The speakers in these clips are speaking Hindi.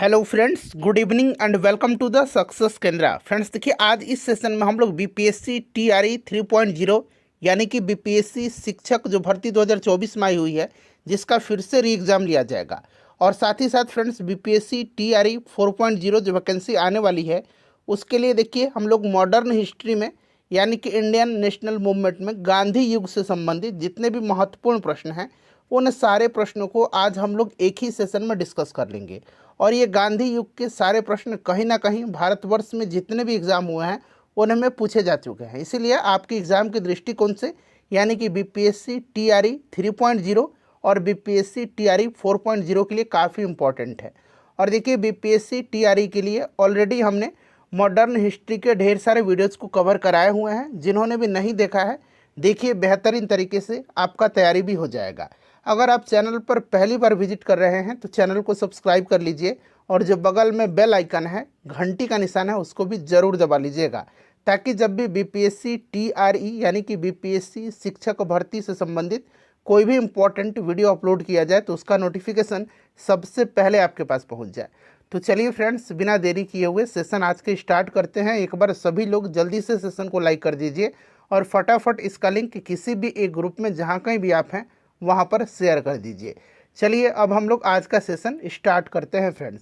Hello friends, good evening and welcome to the success Kendra. Friends देखिए, आज इस सेशन में हम लोग बीपीएससी टीआरई 3.0 यानी कि बीपीएससी शिक्षक जो भर्ती 2024 में आई हुई है, जिसका फिर से री एग्ज़ाम लिया जाएगा। और साथ ही साथ फ्रेंड्स बीपीएससी टीआरई 4.0 जो वैकेंसी आने वाली है, उसके लिए देखिए हम लोग मॉडर्न हिस्ट्री में यानी कि इंडियन नेशनल मूवमेंट में गांधी युग से संबंधित जितने भी महत्वपूर्ण प्रश्न हैं, उन सारे प्रश्नों को आज हम लोग एक ही सेशन में डिस्कस कर लेंगे। और ये गांधी युग के सारे प्रश्न कहीं ना कहीं भारतवर्ष में जितने भी एग्ज़ाम हुए हैं उनमें पूछे जा चुके हैं। इसीलिए आपके एग्ज़ाम के दृष्टिकोण से यानी कि बीपीएससी टीआरई 3.0 और बीपीएससी टीआरई 4.0 के लिए काफ़ी इम्पोर्टेंट है। और देखिए, बीपीएससी टीआरई के लिए ऑलरेडी हमने मॉडर्न हिस्ट्री के ढेर सारे वीडियोज़ को कवर कराए हुए हैं। जिन्होंने भी नहीं देखा है, देखिए, बेहतरीन तरीके से आपका तैयारी भी हो जाएगा। अगर आप चैनल पर पहली बार विजिट कर रहे हैं तो चैनल को सब्सक्राइब कर लीजिए और जो बगल में बेल आइकन है, घंटी का निशान है, उसको भी ज़रूर दबा लीजिएगा, ताकि जब भी बीपीएससी टीआरई यानी कि बीपीएससी शिक्षक भर्ती से संबंधित कोई भी इम्पोर्टेंट वीडियो अपलोड किया जाए तो उसका नोटिफिकेशन सबसे पहले आपके पास पहुंच जाए। तो चलिए फ्रेंड्स, बिना देरी किए हुए सेशन आज के स्टार्ट करते हैं। एक बार सभी लोग जल्दी से सेशन को लाइक कर दीजिए और फटाफट इसका लिंक किसी भी एक ग्रुप में जहाँ कहीं भी आप हैं वहाँ पर शेयर कर दीजिए। चलिए अब हम लोग आज का सेशन स्टार्ट करते हैं फ्रेंड्स।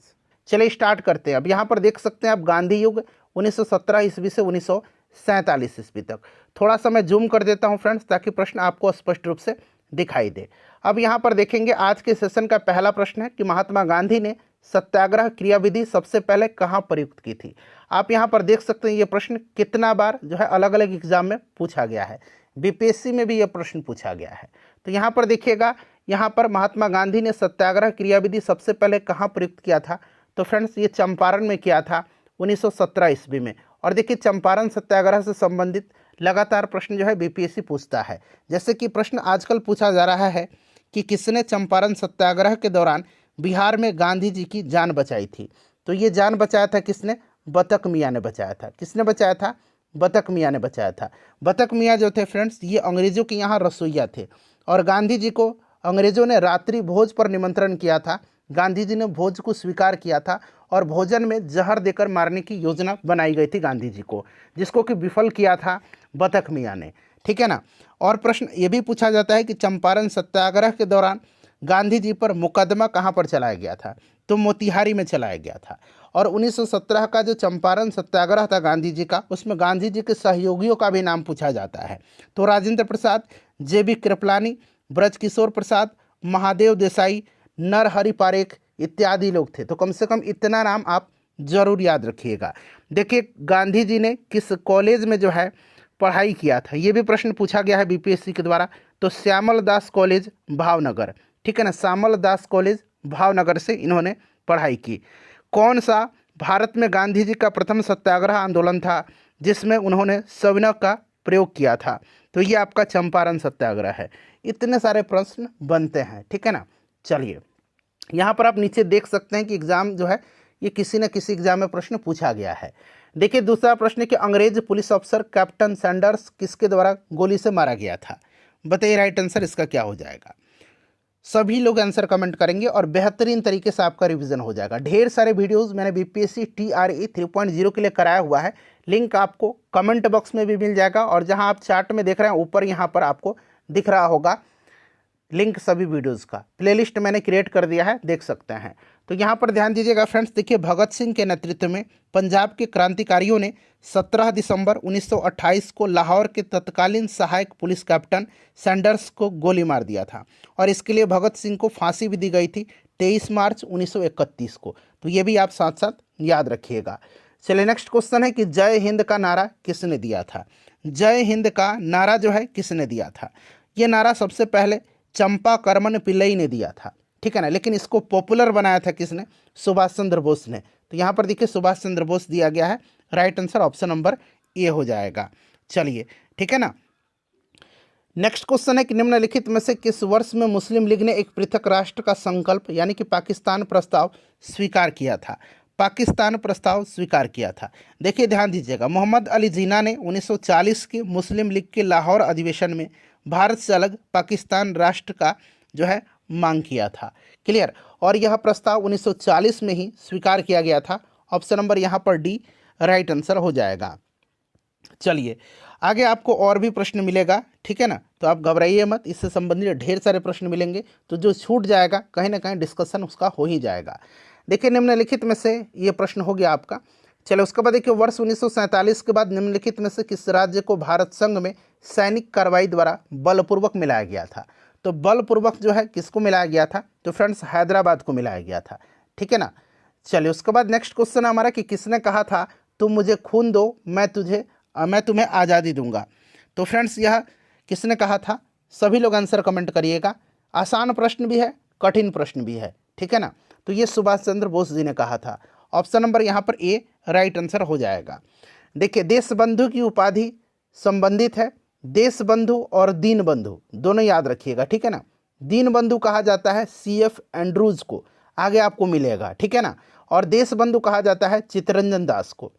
चलिए स्टार्ट करते हैं। अब यहाँ पर देख सकते हैं आप गांधी युग 1917 ईस्वी से 1947 ईस्वी तक। थोड़ा सा मैं जूम कर देता हूँ फ्रेंड्स, ताकि प्रश्न आपको स्पष्ट रूप से दिखाई दे। अब यहाँ पर देखेंगे आज के सेशन का पहला प्रश्न है कि महात्मा गांधी ने सत्याग्रह क्रियाविधि सबसे पहले कहाँ प्रयुक्त की थी। आप यहाँ पर देख सकते हैं ये प्रश्न कितना बार जो है अलग अलग एग्जाम में पूछा गया है। बीपीएससी में भी ये प्रश्न पूछा गया है। तो यहाँ पर देखिएगा, यहाँ पर महात्मा गांधी ने सत्याग्रह क्रियाविधि सबसे पहले कहाँ प्रयुक्त किया था। तो फ्रेंड्स ये चंपारण में किया था 1917 ईस्वी में। और देखिए, चंपारण सत्याग्रह से संबंधित लगातार प्रश्न जो है बीपीएससी पूछता है। जैसे कि प्रश्न आजकल पूछा जा रहा है कि किसने चंपारण सत्याग्रह के दौरान बिहार में गांधी जी की जान बचाई थी। तो ये जान बचाया था किसने? बतक मियाँ ने बचाया था। किसने बचाया था? बतक मियाँ ने बचाया था। बतक मियाँ जो थे फ्रेंड्स, ये अंग्रेजों के यहाँ रसोइया थे और गांधी जी को अंग्रेजों ने रात्रि भोज पर निमंत्रण किया था। गांधी जी ने भोज को स्वीकार किया था और भोजन में जहर देकर मारने की योजना बनाई गई थी गांधी जी को, जिसको कि विफल किया था बतक मियाँ ने। ठीक है ना। और प्रश्न ये भी पूछा जाता है कि चंपारण सत्याग्रह के दौरान गांधी जी पर मुकदमा कहाँ पर चलाया गया था। तो मोतिहारी में चलाया गया था। और 1917 का जो चंपारण सत्याग्रह था गांधी जी का, उसमें गांधी जी के सहयोगियों का भी नाम पूछा जाता है। तो राजेंद्र प्रसाद, जेबी कृपलानी, ब्रजकिशोर प्रसाद, महादेव देसाई, नरहरि पारेख इत्यादि लोग थे। तो कम से कम इतना नाम आप जरूर याद रखिएगा। देखिए, गांधी जी ने किस कॉलेज में जो है पढ़ाई किया था, ये भी प्रश्न पूछा गया है बीपीएससी के द्वारा। तो श्यामल दास कॉलेज भावनगर। ठीक है ना, श्यामल दास कॉलेज भावनगर से इन्होंने पढ़ाई की। कौन सा भारत में गांधी जी का प्रथम सत्याग्रह आंदोलन था जिसमें उन्होंने सविनय का प्रयोग किया था? तो ये आपका चंपारण सत्याग्रह है। इतने सारे प्रश्न बनते हैं। ठीक है ना। चलिए, यहाँ पर आप नीचे देख सकते हैं कि एग्जाम जो है ये किसी न किसी एग्जाम में प्रश्न पूछा गया है। देखिए, दूसरा प्रश्न है कि अंग्रेज पुलिस अफसर कैप्टन सैंडर्स किसके द्वारा गोली से मारा गया था। बताइए राइट आंसर इसका क्या हो जाएगा। सभी लोग आंसर कमेंट करेंगे और बेहतरीन तरीके से आपका रिवीजन हो जाएगा। ढेर सारे वीडियोस मैंने बीपीएससी टीआरई 3.0 के लिए कराया हुआ है। लिंक आपको कमेंट बॉक्स में भी मिल जाएगा और जहां आप चार्ट में देख रहे हैं ऊपर यहां पर आपको दिख रहा होगा लिंक सभी वीडियोस का। प्लेलिस्ट मैंने क्रिएट कर दिया है, देख सकते हैं। तो यहाँ पर ध्यान दीजिएगा फ्रेंड्स। देखिए, भगत सिंह के नेतृत्व में पंजाब के क्रांतिकारियों ने 17 दिसंबर 1928 को लाहौर के तत्कालीन सहायक पुलिस कैप्टन सैंडर्स को गोली मार दिया था और इसके लिए भगत सिंह को फांसी भी दी गई थी 23 मार्च 1931 को। तो ये भी आप साथ साथ याद रखिएगा। चलिए, नेक्स्ट क्वेश्चन है कि जय हिंद का नारा किसने दिया था। जय हिंद का नारा जो है किसने दिया था? ये नारा सबसे पहले चंपा करमन पिल्लई ने दिया था। ठीक है ना। लेकिन इसको पॉपुलर बनाया था किसने? सुभाष चंद्र बोस ने। तो यहाँ पर देखिए सुभाष चंद्र बोस दिया गया है। Right answer option number A हो जाएगा। चलिए, ठीक है ना। नेक्स्ट क्वेश्चन है कि निम्नलिखित में से किस वर्ष में मुस्लिम लीग ने एक पृथक राष्ट्र का संकल्प यानी कि पाकिस्तान प्रस्ताव स्वीकार किया था? पाकिस्तान प्रस्ताव स्वीकार किया था। देखिए, ध्यान दीजिएगा, मोहम्मद अली जिन्ना ने 1940 के मुस्लिम लीग के लाहौर अधिवेशन में भारत से अलग पाकिस्तान राष्ट्र का जो है मांग किया था। क्लियर। और यह प्रस्ताव 1940 में ही स्वीकार किया गया था। ऑप्शन नंबर यहाँ पर डी राइट आंसर हो जाएगा। चलिए आगे आपको और भी प्रश्न मिलेगा, ठीक है ना, तो आप घबराइए मत, इससे संबंधित ढेर सारे प्रश्न मिलेंगे, तो जो छूट जाएगा कहीं ना कहीं डिस्कशन उसका हो ही जाएगा। देखिए निम्नलिखित में से ये प्रश्न हो गया आपका। चलो उसके बाद देखिए, वर्ष 1947 के बाद निम्नलिखित में से किस राज्य को भारत संघ में सैनिक कार्रवाई द्वारा बलपूर्वक मिलाया गया था? तो बलपूर्वक जो है किसको मिलाया गया था? तो फ्रेंड्स हैदराबाद को मिलाया गया था, ठीक है ना। चलिए उसके बाद नेक्स्ट क्वेश्चन हमारा कि किसने कहा था तुम मुझे खून दो मैं तुम्हें आज़ादी दूंगा? तो फ्रेंड्स यह किसने कहा था? सभी लोग आंसर कमेंट करिएगा। आसान प्रश्न भी है, कठिन प्रश्न भी है, ठीक है ना। तो ये सुभाष चंद्र बोस जी ने कहा था। ऑप्शन नंबर यहाँ पर ए राइट आंसर हो जाएगा। देखिए देश बंधु की उपाधि संबंधित है, देश बंधु और दीन बंधु दोनों याद रखिएगा, ठीक है ना। दीन बंधु कहा जाता है CF एंड्रूज को, आगे आपको मिलेगा, ठीक है ना। और देश बंधु कहा जाता है चित्तरंजन दास को।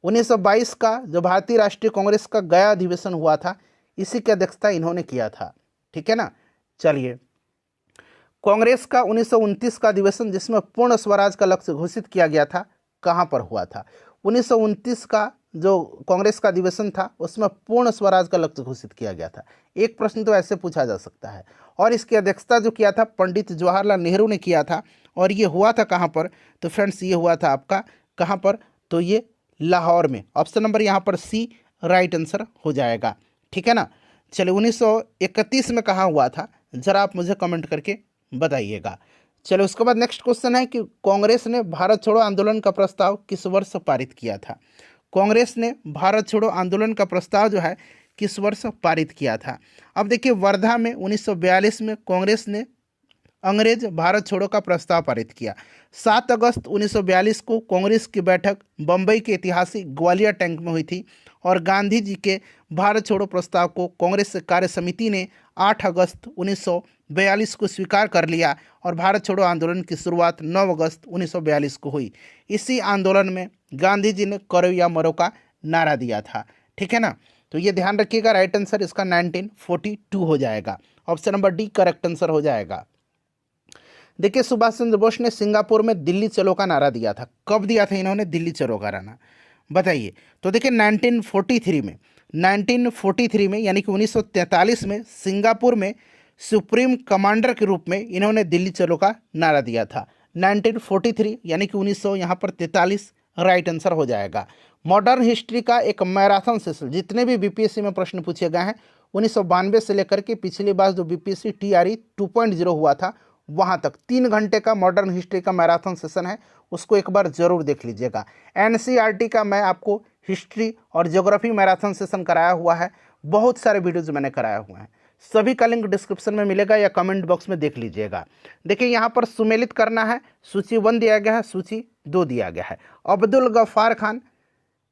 1922 का जो भारतीय राष्ट्रीय कांग्रेस का गया अधिवेशन हुआ था, इसी की अध्यक्षता इन्होंने किया था, ठीक है ना। चलिए कांग्रेस का 1929 का अधिवेशन जिसमें पूर्ण स्वराज का लक्ष्य घोषित किया गया था, कहाँ पर हुआ था? 1929 का जो कांग्रेस का अधिवेशन था उसमें पूर्ण स्वराज का लक्ष्य घोषित किया गया था। एक प्रश्न तो ऐसे पूछा जा सकता है। और इसकी अध्यक्षता जो किया था पंडित जवाहरलाल नेहरू ने किया था। और ये हुआ था कहाँ पर? तो फ्रेंड्स ये हुआ था आपका कहाँ पर? तो ये लाहौर में। ऑप्शन नंबर यहाँ पर सी राइट आंसर हो जाएगा, ठीक है ना। चलिए 1931 में कहाँ हुआ था, जरा आप मुझे कमेंट करके बताइएगा। चलो उसके बाद नेक्स्ट क्वेश्चन है कि कांग्रेस ने भारत छोड़ो आंदोलन का प्रस्ताव किस वर्ष पारित किया था? कांग्रेस ने भारत छोड़ो आंदोलन का प्रस्ताव जो है किस वर्ष पारित किया था? अब देखिए वर्धा में 1942 में कांग्रेस ने अंग्रेज भारत छोड़ो का प्रस्ताव पारित किया। 7 अगस्त 1942 को कांग्रेस की बैठक बम्बई के ऐतिहासिक ग्वालियर टैंक में हुई थी और गांधी जी के भारत छोड़ो प्रस्ताव को कांग्रेस कार्य समिति ने 8 अगस्त 1942 को स्वीकार कर लिया और भारत छोड़ो आंदोलन की शुरुआत 9 अगस्त 1942 को हुई। इसी आंदोलन में गांधी जी ने करो या मरो का नारा दिया था, ठीक है ना। तो ये ध्यान रखिएगा, राइट आंसर इसका 1942 हो जाएगा। Option number D correct answer हो जाएगा। देखिए सुभाष चंद्र बोस ने सिंगापुर में दिल्ली चलो का नारा दिया था। कब दिया था इन्होंने दिल्ली चलो का नारा, बताइए? तो देखिए 1943 में यानी कि 1943 में सिंगापुर में सुप्रीम कमांडर के रूप में इन्होंने दिल्ली चलो का नारा दिया था। 1943 यानी कि 1900 यहाँ पर 43 राइट आंसर हो जाएगा। मॉडर्न हिस्ट्री का एक मैराथन सेशन, जितने भी बीपीएससी में प्रश्न पूछे गए हैं 1992 से लेकर के पिछली बार जो बीपीएससी TRE 2.0 हुआ था वहाँ तक 3 घंटे का मॉडर्न हिस्ट्री का मैराथन सेशन है, उसको एक बार जरूर देख लीजिएगा। NCERT का मैं आपको हिस्ट्री और ज्योग्राफी मैराथन सेशन कराया हुआ है, बहुत सारे वीडियोज मैंने कराया हुए हैं, सभी का लिंक डिस्क्रिप्शन में मिलेगा या कमेंट बॉक्स में देख लीजिएगा। देखिए यहाँ पर सुमेलित करना है, सूची 1 दिया गया है, सूची 2 दिया गया है। अब्दुल गफ्फार खान,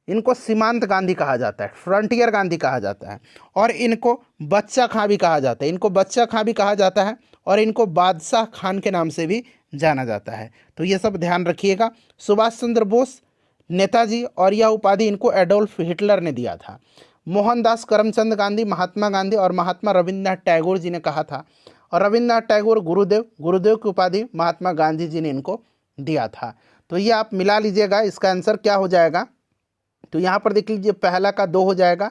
इनको सीमांत गांधी कहा जाता है, फ्रंटियर गांधी कहा जाता है, और इनको बच्चा खां भी कहा जाता है, इनको बच्चा खां भी कहा जाता है, और इनको बादशाह खान के नाम से भी जाना जाता है। तो ये सब ध्यान रखिएगा। सुभाष चंद्र बोस नेताजी, और यह उपाधि इनको एडोल्फ हिटलर ने दिया था। मोहनदास करमचंद गांधी, महात्मा गांधी और महात्मा रविन्द्रनाथ टैगोर जी ने कहा था, और रविन्द्रनाथ टैगोर गुरुदेव की उपाधि महात्मा गांधी जी ने इनको दिया था। तो ये आप मिला लीजिएगा, इसका आंसर क्या हो जाएगा? तो यहाँ पर देख लीजिए, पहला का 2 हो जाएगा,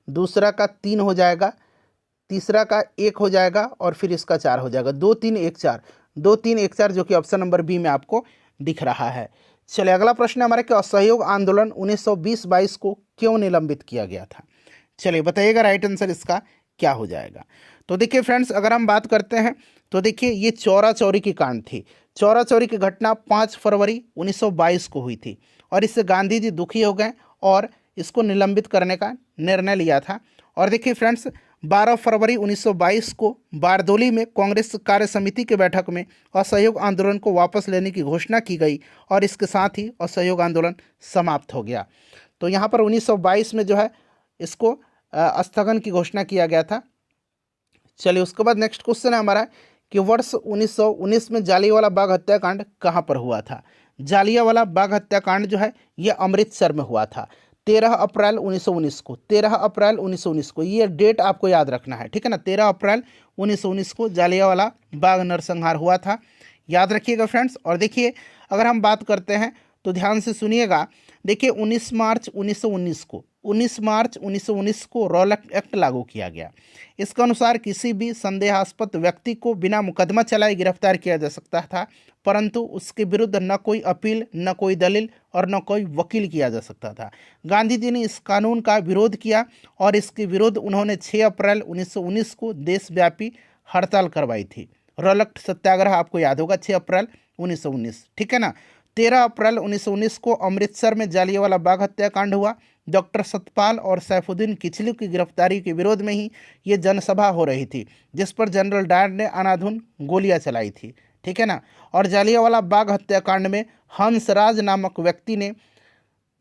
दूसरा का 3 हो जाएगा, तीसरा का 1 हो जाएगा, और फिर इसका 4 हो जाएगा। 2 3 1 4, 2 3 1 4, जो कि ऑप्शन नंबर बी में आपको दिख रहा है। चलिए अगला प्रश्न हमारे कि असहयोग आंदोलन 1920-22 को क्यों निलंबित किया गया था? चलिए बताइएगा राइट आंसर इसका क्या हो जाएगा। तो देखिए फ्रेंड्स, अगर हम बात करते हैं तो देखिए ये चौरा चौरी की कांड थी। चौरा चौरी की घटना 5 फरवरी 1922 को हुई थी, और इससे गांधी जी दुखी हो गए और इसको निलंबित करने का निर्णय लिया था। और देखिए फ्रेंड्स, 12 फरवरी 1922 को बारदोली में कांग्रेस कार्य समिति की बैठक में असहयोग आंदोलन को वापस लेने की घोषणा की गई, और इसके साथ ही असहयोग आंदोलन समाप्त हो गया। तो यहाँ पर 1922 में जो है इसको स्थगन की घोषणा किया गया था। चलिए उसके बाद नेक्स्ट क्वेश्चन है हमारा कि वर्ष 1919 में जालियांवाला बाग हत्याकांड कहाँ पर हुआ था? जालियांवाला बाग हत्याकांड जो है ये अमृतसर में हुआ था। 13 अप्रैल 1919 को, 13 अप्रैल 1919 को, ये डेट आपको याद रखना है, ठीक है ना। 13 अप्रैल 1919 को जालियांवाला बाग नरसंहार हुआ था, याद रखिएगा फ्रेंड्स। और देखिए अगर हम बात करते हैं तो ध्यान से सुनिएगा। देखिए 19 मार्च 1919 को, 19 मार्च 1919 को रॉलैक्ट एक्ट लागू किया गया। इसके अनुसार किसी भी संदेहास्पद व्यक्ति को बिना मुकदमा चलाए गिरफ्तार किया जा सकता था, परंतु उसके विरुद्ध न कोई अपील, न कोई दलील और न कोई वकील किया जा सकता था। गांधी जी ने इस कानून का विरोध किया और इसके विरुद्ध उन्होंने 6 अप्रैल 1919 को देशव्यापी हड़ताल करवाई थी। रॉलैक्ट सत्याग्रह आपको याद होगा, 6 अप्रैल 1919, ठीक है ना। 13 अप्रैल 1919 को अमृतसर में जालियांवाला बाग हत्याकांड हुआ। डॉक्टर सतपाल और सैफुद्दीन किचलू की गिरफ्तारी के विरोध में ही ये जनसभा हो रही थी, जिस पर जनरल डायर ने अनाधुन गोलियां चलाई थी, ठीक है ना। और जालियांवाला बाग हत्याकांड में हंसराज नामक व्यक्ति ने,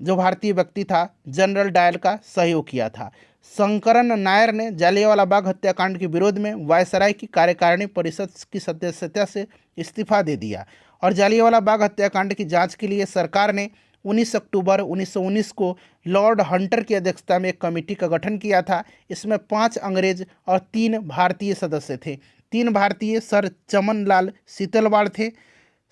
जो भारतीय व्यक्ति था, जनरल डायर का सहयोग किया था। शंकरन नायर ने जालियांवाला बाग हत्याकांड के विरोध में वायसराय की कार्यकारिणी परिषद की सदस्यता से इस्तीफा दे दिया। और जालियांवाला बाग हत्याकांड की जांच के लिए सरकार ने 19 अक्टूबर 1919 को लॉर्ड हंटर की अध्यक्षता में एक कमेटी का गठन किया था। इसमें 5 अंग्रेज और 3 भारतीय सदस्य थे। 3 भारतीय सर चमन लाल सीतलवाड़ थे,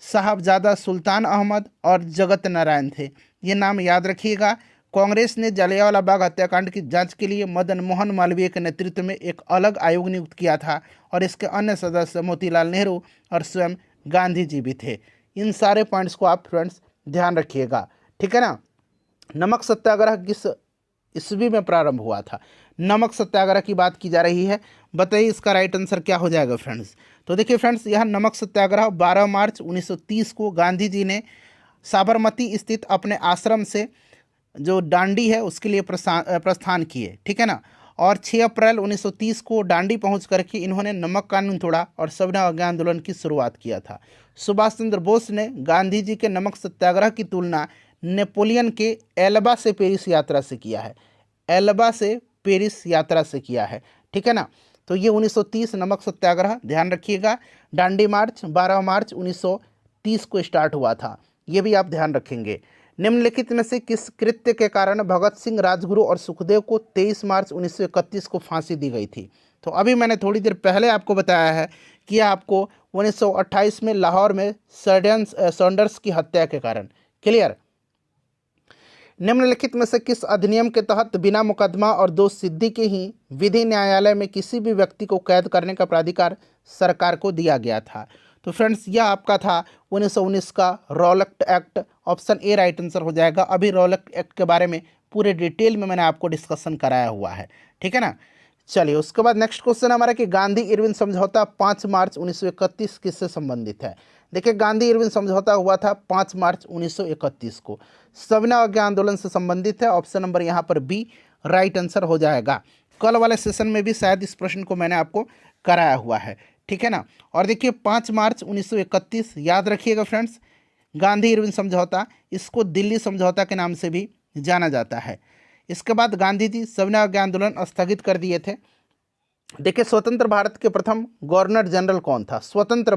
साहबजादा सुल्तान अहमद और जगत नारायण थे। ये नाम याद रखिएगा। कांग्रेस ने जालियांवाला बाग हत्याकांड की जांच के लिए मदन मोहन मालवीय के नेतृत्व में एक अलग आयोग नियुक्त किया था और इसके अन्य सदस्य मोतीलाल नेहरू और स्वयं गांधी जी भी थे। इन सारे पॉइंट्स को आप फ्रेंड्स ध्यान रखिएगा, ठीक है ना। नमक सत्याग्रह किस ईस्वी में प्रारंभ हुआ था? नमक सत्याग्रह की बात की जा रही है, बताइए इसका राइट आंसर क्या हो जाएगा फ्रेंड्स। तो देखिए फ्रेंड्स, यह नमक सत्याग्रह 12 मार्च 1930 को गांधी जी ने साबरमती स्थित अपने आश्रम से जो डांडी है उसके लिए प्रस्थान किए, ठीक है ना। और 6 अप्रैल 1930 को डांडी पहुंच करके इन्होंने नमक कानून तोड़ा और सविनय अवज्ञा आंदोलन की शुरुआत किया था। सुभाष चंद्र बोस ने गांधी जी के नमक सत्याग्रह की तुलना नेपोलियन के एल्बा से पेरिस यात्रा से किया है, एल्बा से पेरिस यात्रा से किया है, ठीक है ना। तो ये 1930 नमक सत्याग्रह ध्यान रखिएगा। डांडी मार्च 12 मार्च 1930 को स्टार्ट हुआ था, ये भी आप ध्यान रखेंगे। निम्नलिखित में से किस कृत्य के कारण भगत सिंह, राजगुरु और सुखदेव को 23 मार्च 1931 को फांसी दी गई थी? तो अभी मैंने थोड़ी देर पहले आपको बताया है कि आपको 1928 में लाहौर में सैंडर्स की हत्या के कारण। क्लियर। निम्नलिखित में से किस अधिनियम के तहत बिना मुकदमा और दोष सिद्धि के ही विधि न्यायालय में किसी भी व्यक्ति को कैद करने का प्राधिकार सरकार को दिया गया था? तो फ्रेंड्स, यह आपका था 1919 का Rowlatt act. Option A right answer हो जाएगा। अभी रॉलैक्ट एक्ट के बारे में पूरे डिटेल में मैंने आपको डिस्कशन कराया हुआ है, ठीक है ना। चलिए उसके बाद नेक्स्ट क्वेश्चन हमारा कि गांधी इरविन समझौता 5 मार्च 1931 किससे संबंधित है? देखिए गांधी इरविन समझौता हुआ था 5 मार्च 1931 को, सविनय अवज्ञा आंदोलन से संबंधित है। ऑप्शन नंबर यहाँ पर बी राइट आंसर हो जाएगा। कल वाले सेशन में भी शायद इस प्रश्न को मैंने आपको कराया हुआ है, ठीक है ना। और देखिए 5 मार्च 1931 याद रखिएगा फ्रेंड्स, गांधी इरविन समझौता, इसको दिल्ली समझौता के नाम से भी जाना जाता है। इसके बाद गांधी जी सविनय अवज्ञा आंदोलन स्थगित कर दिए थे। देखिए स्वतंत्र भारत के प्रथम गवर्नर जनरल कौन था? स्वतंत्र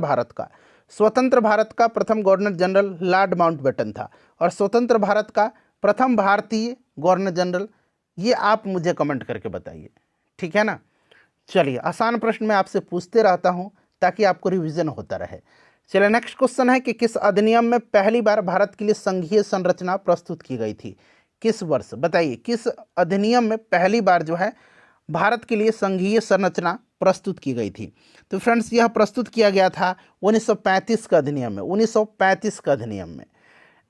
भारत का प्रथम गवर्नर जनरल लॉर्ड माउंटबेटन था। और स्वतंत्र भारत का प्रथम भारतीय गवर्नर जनरल, ये आप मुझे कमेंट करके बताइए, ठीक है ना। चलिए आसान प्रश्न मैं आपसे पूछते रहता हूं ताकि आपको रिवीजन होता रहे। चलिए नेक्स्ट क्वेश्चन है कि किस अधिनियम में पहली बार भारत के लिए संघीय संरचना प्रस्तुत की गई थी? किस वर्ष? बताइए किस अधिनियम में पहली बार जो है भारत के लिए संघीय संरचना प्रस्तुत की गई थी? तो फ्रेंड्स यह प्रस्तुत किया गया था 1935 का अधिनियम में, 1935 का अधिनियम में।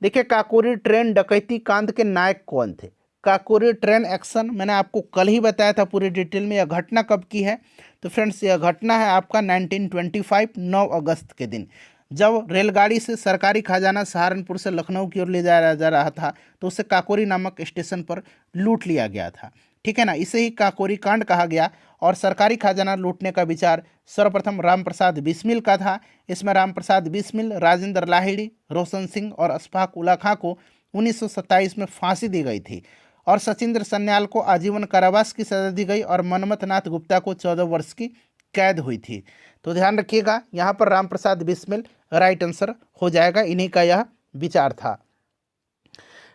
देखिए काकोरी ट्रेन डकैती कांड के नायक कौन थे? काकोरी ट्रेन एक्शन मैंने आपको कल ही बताया था पूरी डिटेल में। यह घटना कब की है? तो फ्रेंड्स यह घटना है आपका 1925 9 अगस्त के दिन, जब रेलगाड़ी से सरकारी खजाना सहारनपुर से लखनऊ की ओर ले जाया जा रहा था तो उसे काकोरी नामक स्टेशन पर लूट लिया गया था, ठीक है ना। इसे ही काकोरी कांड कहा गया। और सरकारी खजाना लूटने का विचार सर्वप्रथम रामप्रसाद बिस्मिल का था। इसमें रामप्रसाद बिस्मिल, राजेंद्र लाहिड़ी, रोशन सिंह और अशफाक उल्ला खां को 1927 में फांसी दी गई थी और सचिंद्र सन्याल को आजीवन कारावास की सजा दी गई और मनमथ नाथ गुप्ता को 14 वर्ष की कैद हुई थी। तो ध्यान रखिएगा यहाँ पर रामप्रसाद बिस्मिल राइट आंसर हो जाएगा, इन्हीं का यह विचार था।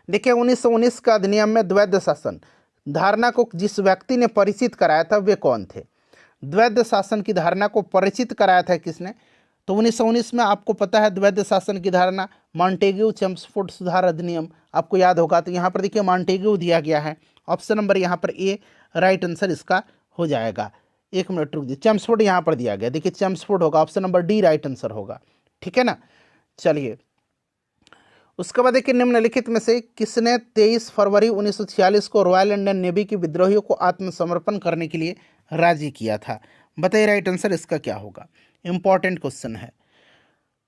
देखिए 1919 का अधिनियम में द्वैध शासन धारणा को जिस व्यक्ति ने परिचित कराया था वे कौन थे? द्वैध शासन की धारणा को परिचित कराया था किसने? तो 1919 में आपको पता है द्वैध शासन की धारणा मॉन्टेग्यू चेम्सफोर्ड सुधार अधिनियम आपको याद होगा। तो यहाँ पर देखिए मॉन्टेग्यू दिया गया है, ऑप्शन नंबर यहाँ पर ए राइट आंसर इसका हो जाएगा। एक मिनट रुक दीजिए, चेम्सफोर्ड यहाँ पर दिया गया, देखिए चेम्सफोर्ड होगा, option number D right answer होगा, ठीक है ना। चलिए उसके बाद देखिए निम्नलिखित में से किसने 23 फरवरी 1946 को रॉयल इंडियन नेवी के विद्रोहियों को आत्मसमर्पण करने के लिए राजी किया था? बताइए राइट आंसर इसका क्या होगा। इंपॉर्टेंट क्वेश्चन है,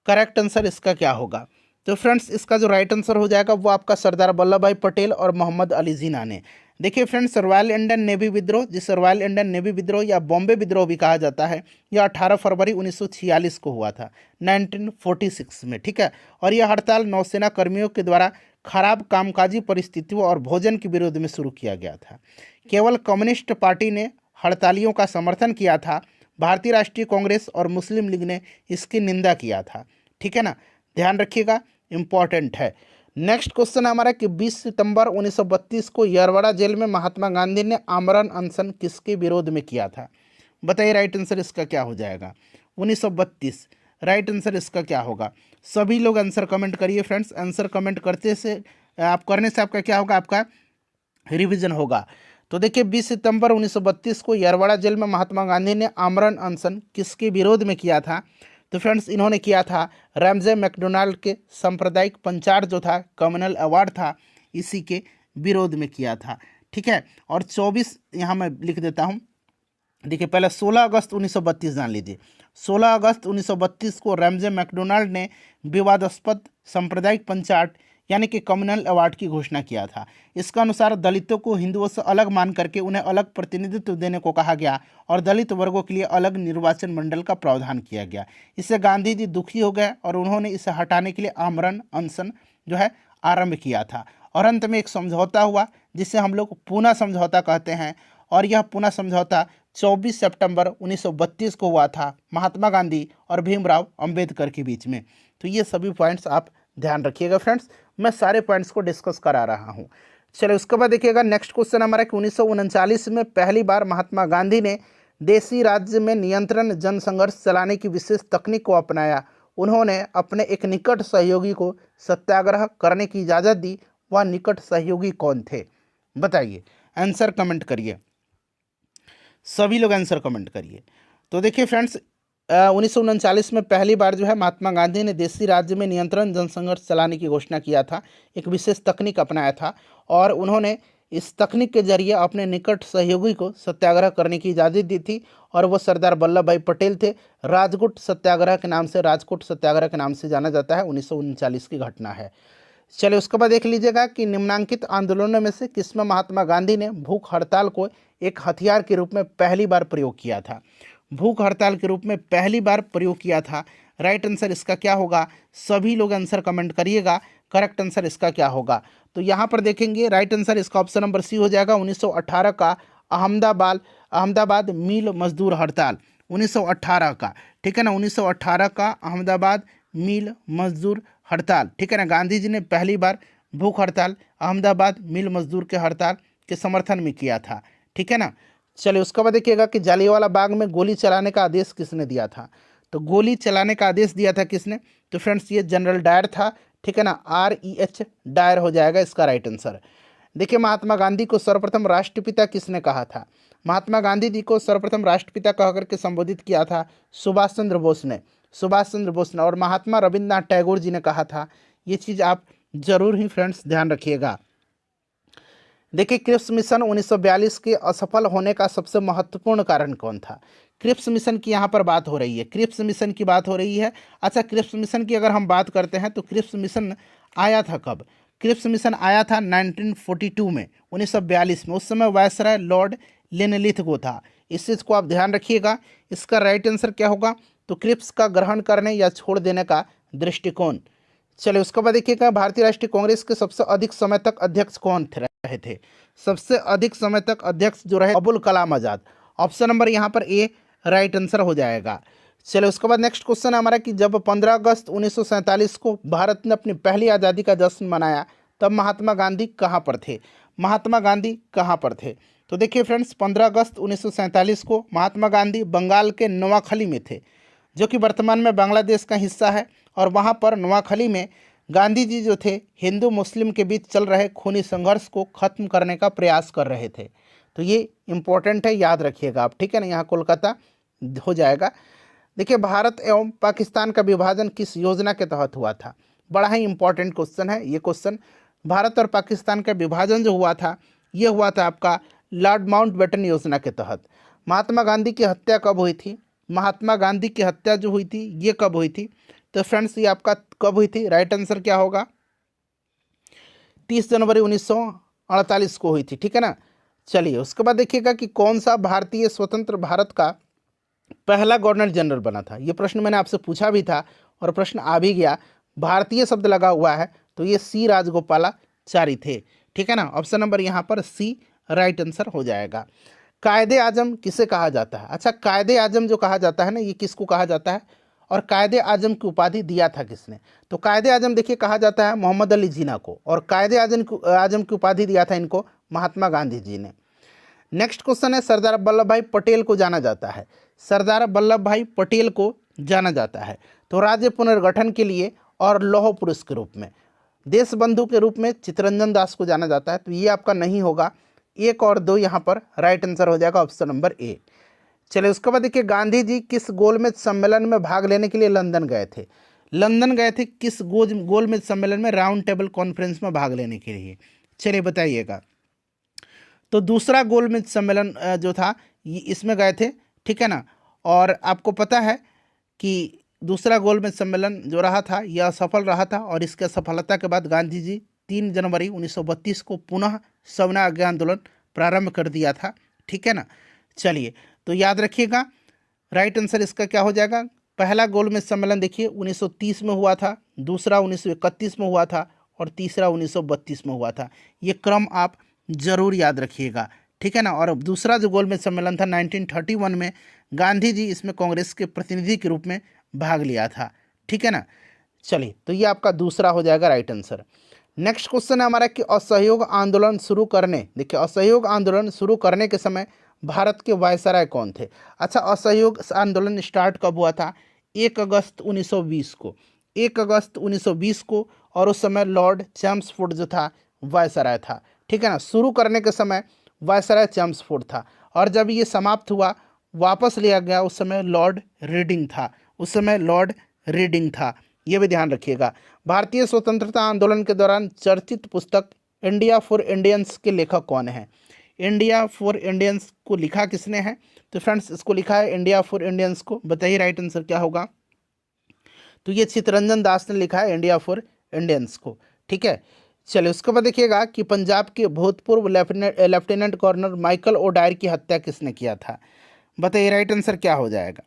करेक्ट आंसर इसका क्या होगा? तो फ्रेंड्स इसका जो राइट आंसर हो जाएगा वो आपका सरदार वल्लभ भाई पटेल और मोहम्मद अली जिन्ना ने। देखिए फ्रेंड्स रॉयल इंडियन नेवी विद्रोह, जिसे रॉयल इंडियन नेवी विद्रोह या बॉम्बे विद्रोह भी कहा जाता है, यह 18 फरवरी 1946 को हुआ था, 1946 में, ठीक है। और यह हड़ताल नौसेना कर्मियों के द्वारा खराब कामकाजी परिस्थितियों और भोजन के विरोध में शुरू किया गया था। केवल कम्युनिस्ट पार्टी ने हड़तालियों का समर्थन किया था, भारतीय राष्ट्रीय कांग्रेस और मुस्लिम लीग ने इसकी निंदा किया था, ठीक है ना, ध्यान रखिएगा, इंपॉर्टेंट है। नेक्स्ट क्वेश्चन हमारा कि 20 सितंबर 1932 को यरवड़ा जेल में महात्मा गांधी ने आमरण अनशन किसके विरोध में किया था? बताइए राइट आंसर इसका क्या हो जाएगा। 1932 राइट आंसर इसका क्या होगा? सभी लोग आंसर कमेंट करिए फ्रेंड्स, आंसर कमेंट करने से आपका क्या होगा, आपका रिवीजन होगा। तो देखिए 20 सितंबर 1932 को यरवड़ा जेल में महात्मा गांधी ने आमरण अनशन किसके विरोध में किया था? तो फ्रेंड्स इन्होंने किया था रैमजे मैकडोनाल्ड के सांप्रदायिक पंचायत जो था कम्युनल अवार्ड था, इसी के विरोध में किया था, ठीक है। और 24 यहाँ मैं लिख देता हूँ, देखिए पहले 16 अगस्त 1932 जान लीजिए, 16 अगस्त 1932 को रैमजे मैकडोनाल्ड ने विवादास्पद सांप्रदायिक पंचायत यानी कि कम्युनल अवार्ड की घोषणा किया था। इसका अनुसार दलितों को हिंदुओं से अलग मान करके उन्हें अलग प्रतिनिधित्व देने को कहा गया और दलित वर्गों के लिए अलग निर्वाचन मंडल का प्रावधान किया गया। इससे गांधी जी दुखी हो गए और उन्होंने इसे हटाने के लिए आमरण अनशन जो है आरंभ किया था। और अंत में एक समझौता हुआ जिसे हम लोग पूना समझौता कहते हैं, और यह पूना समझौता 24 सितंबर 1932 को हुआ था महात्मा गांधी और भीमराव अंबेडकर के बीच में। तो ये सभी पॉइंट्स आप ध्यान रखिएगा फ्रेंड्स, मैं सारे पॉइंट्स को डिस्कस करा रहा हूँ। चलिए उसके बाद देखिएगा नेक्स्ट क्वेश्चन हमारा कि 1939 में पहली बार महात्मा गांधी ने देसी राज्य में नियंत्रण जनसंघर्ष चलाने की विशेष तकनीक को अपनाया। उन्होंने अपने एक निकट सहयोगी को सत्याग्रह करने की इजाज़त दी। वह निकट सहयोगी कौन थे? बताइए, आंसर कमेंट करिए, सभी लोग आंसर कमेंट करिए। तो देखिए फ्रेंड्स 1939 में पहली बार जो है महात्मा गांधी ने देसी राज्य में नियंत्रण जनसंघर्ष चलाने की घोषणा किया था, एक विशेष तकनीक अपनाया था और उन्होंने इस तकनीक के जरिए अपने निकट सहयोगी को सत्याग्रह करने की इजाज़त दी थी और वो सरदार वल्लभ भाई पटेल थे। राजकोट सत्याग्रह के नाम से, राजकोट सत्याग्रह के नाम से जाना जाता है, 1939 की घटना है। चलिए उसके बाद देख लीजिएगा कि निम्नांकित आंदोलनों में से किसमें महात्मा गांधी ने भूख हड़ताल को एक हथियार के रूप में पहली बार प्रयोग किया था? भूख हड़ताल के रूप में पहली बार प्रयोग किया था, राइट आंसर इसका क्या होगा? सभी लोग आंसर कमेंट करिएगा, करेक्ट आंसर इसका क्या होगा? तो यहाँ पर देखेंगे राइट आंसर इसका ऑप्शन नंबर सी हो जाएगा, 1918 का अहमदाबाद मिल मजदूर हड़ताल, 1918 का, ठीक है ना, 1918 का अहमदाबाद मिल मजदूर हड़ताल, ठीक है ना। गांधी जी ने पहली बार भूख हड़ताल अहमदाबाद मिल मजदूर के हड़ताल के समर्थन में किया था, ठीक है ना। चलिए उसके बाद देखिएगा कि जालियांवाला बाग में गोली चलाने का आदेश किसने दिया था? तो गोली चलाने का आदेश दिया था किसने? तो फ्रेंड्स ये जनरल डायर था, ठीक है ना, REH डायर हो जाएगा इसका राइट आंसर। देखिए महात्मा गांधी को सर्वप्रथम राष्ट्रपिता किसने कहा था? महात्मा गांधी जी को सर्वप्रथम राष्ट्रपिता कह करके संबोधित किया था सुभाष चंद्र बोस ने, और महात्मा रविन्द्रनाथ टैगोर जी ने कहा था। ये चीज़ आप जरूर ही फ्रेंड्स ध्यान रखिएगा। देखिए क्रिप्स मिशन 1942 के असफल होने का सबसे महत्वपूर्ण कारण कौन था? क्रिप्स मिशन की यहाँ पर बात हो रही है, क्रिप्स मिशन की बात हो रही है। अच्छा, क्रिप्स मिशन की अगर हम बात करते हैं तो क्रिप्स मिशन आया था कब? क्रिप्स मिशन आया था 1942 में, 1942 में। उस समय वायसराय लॉर्ड लिनलिथगो था। इस चीज़ को आप ध्यान रखिएगा। इसका राइट आंसर क्या होगा? तो क्रिप्स का ग्रहण करने या छोड़ देने का दृष्टिकोण। चलिए उसके बाद देखिएगा भारतीय राष्ट्रीय कांग्रेस के सबसे अधिक समय तक अध्यक्ष कौन रहे थे? सबसे अधिक समय तक अध्यक्ष जो रहे अबुल कलाम आज़ाद, ऑप्शन नंबर यहाँ पर ए राइट आंसर हो जाएगा। चलिए उसके बाद नेक्स्ट क्वेश्चन है हमारा कि जब 15 अगस्त 1947 को भारत ने अपनी पहली आज़ादी का जश्न मनाया तब महात्मा गांधी कहाँ पर थे? महात्मा गांधी कहाँ पर थे? तो देखिए फ्रेंड्स, 15 अगस्त 1947 को महात्मा गांधी बंगाल के नोआखली में थे, जो कि वर्तमान में बांग्लादेश का हिस्सा है। और वहाँ पर नोआखली में गांधी जी जो थे, हिंदू मुस्लिम के बीच चल रहे खूनी संघर्ष को खत्म करने का प्रयास कर रहे थे। तो ये इंपॉर्टेंट है, याद रखिएगा आप, ठीक है ना। यहाँ कोलकाता हो जाएगा। देखिए, भारत एवं पाकिस्तान का विभाजन किस योजना के तहत हुआ था? बड़ा ही इंपॉर्टेंट क्वेश्चन है ये क्वेश्चन। भारत और पाकिस्तान का विभाजन जो हुआ था, ये हुआ था आपका लॉर्ड माउंटबेटन योजना के तहत। महात्मा गांधी की हत्या कब हुई थी? महात्मा गांधी की हत्या जो हुई थी, ये कब हुई थी? तो फ्रेंड्स, ये आपका कब हुई थी? राइट आंसर क्या होगा? 30 जनवरी 1948 को हुई थी, ठीक है ना। चलिए, उसके बाद देखिएगा कि कौन सा भारतीय स्वतंत्र भारत का पहला गवर्नर जनरल बना था। ये प्रश्न मैंने आपसे पूछा भी था और प्रश्न आ भी गया। भारतीय शब्द लगा हुआ है, तो ये सी राजगोपालाचारी थे, ठीक है ना। ऑप्शन नंबर यहाँ पर सी राइट आंसर हो जाएगा। कायदे आजम किसे कहा जाता है? अच्छा, कायदे आजम जो कहा जाता है ना, ये किसको कहा जाता है और कायदे आजम की उपाधि दिया था किसने? तो कायदे आजम देखिए कहा जाता है मोहम्मद अली जिन्ना को, और कायदे आजम की उपाधि दिया था इनको महात्मा गांधी जी ने। नेक्स्ट क्वेश्चन है, सरदार वल्लभ भाई पटेल को जाना जाता है, सरदार वल्लभ भाई पटेल को जाना जाता है तो राज्य पुनर्गठन के लिए और लौह पुरुष के रूप में, देश बंधु के रूप में चित्तरंजन दास को जाना जाता है। तो ये आपका नहीं होगा, 1 और 2 यहाँ पर राइट आंसर हो जाएगा, ऑप्शन नंबर ए। चलिए, उसके बाद देखिए, गांधी जी किस गोलमेज सम्मेलन में भाग लेने के लिए लंदन गए थे? लंदन गए थे किस गोलमेज सम्मेलन में? राउंड टेबल कॉन्फ्रेंस में भाग लेने के लिए। चलिए बताइएगा। तो दूसरा गोलमेज सम्मेलन जो था, ये इसमें गए थे, ठीक है ना। और आपको पता है कि दूसरा गोलमेज सम्मेलन जो रहा था, यह असफल रहा था, और इसके असफलता के बाद गांधी जी 3 जनवरी 1932 को पुनः सविनय अवज्ञा आंदोलन प्रारंभ कर दिया था, ठीक है ना। चलिए, तो याद रखिएगा, राइट आंसर इसका क्या हो जाएगा? पहला गोलमेज सम्मेलन देखिए 1930 में हुआ था, दूसरा 1931 में हुआ था, और तीसरा 1932 में हुआ था। ये क्रम आप जरूर याद रखिएगा, ठीक है ना। और दूसरा जो गोलमेज सम्मेलन था 1931 में, गांधी जी इसमें कांग्रेस के प्रतिनिधि के रूप में भाग लिया था, ठीक है ना। चलिए, तो ये आपका दूसरा हो जाएगा राइट आंसर। नेक्स्ट क्वेश्चन है हमारा कि असहयोग आंदोलन शुरू करने, देखिए असहयोग आंदोलन शुरू करने के समय भारत के वायसराय कौन थे? अच्छा, असहयोग आंदोलन स्टार्ट कब हुआ था? 1 अगस्त 1920 को, 1 अगस्त 1920 को, और उस समय लॉर्ड चैम्सफोर्ड जो था वायसराय था, ठीक है ना। शुरू करने के समय वायसराय चैम्सफोर्ड था, और जब ये समाप्त हुआ, वापस लिया गया, उस समय लॉर्ड रीडिंग था, उस समय लॉर्ड रीडिंग था, ये भी ध्यान रखिएगा। भारतीय स्वतंत्रता आंदोलन के दौरान चर्चित पुस्तक इंडिया फॉर इंडियंस के लेखक कौन है? इंडिया फॉर इंडियंस को लिखा किसने है? तो फ्रेंड्स, इसको लिखा है इंडिया फॉर इंडियंस को, बताइए राइट आंसर क्या होगा? तो ये चित्तरंजन दास ने लिखा है इंडिया फॉर इंडियंस को, ठीक है। चलिए, उसके बाद देखिएगा कि पंजाब के भूतपूर्व लेफ्टिनेंट गवर्नर माइकल ओडायर की हत्या किसने किया था? बताइए राइट आंसर क्या हो जाएगा?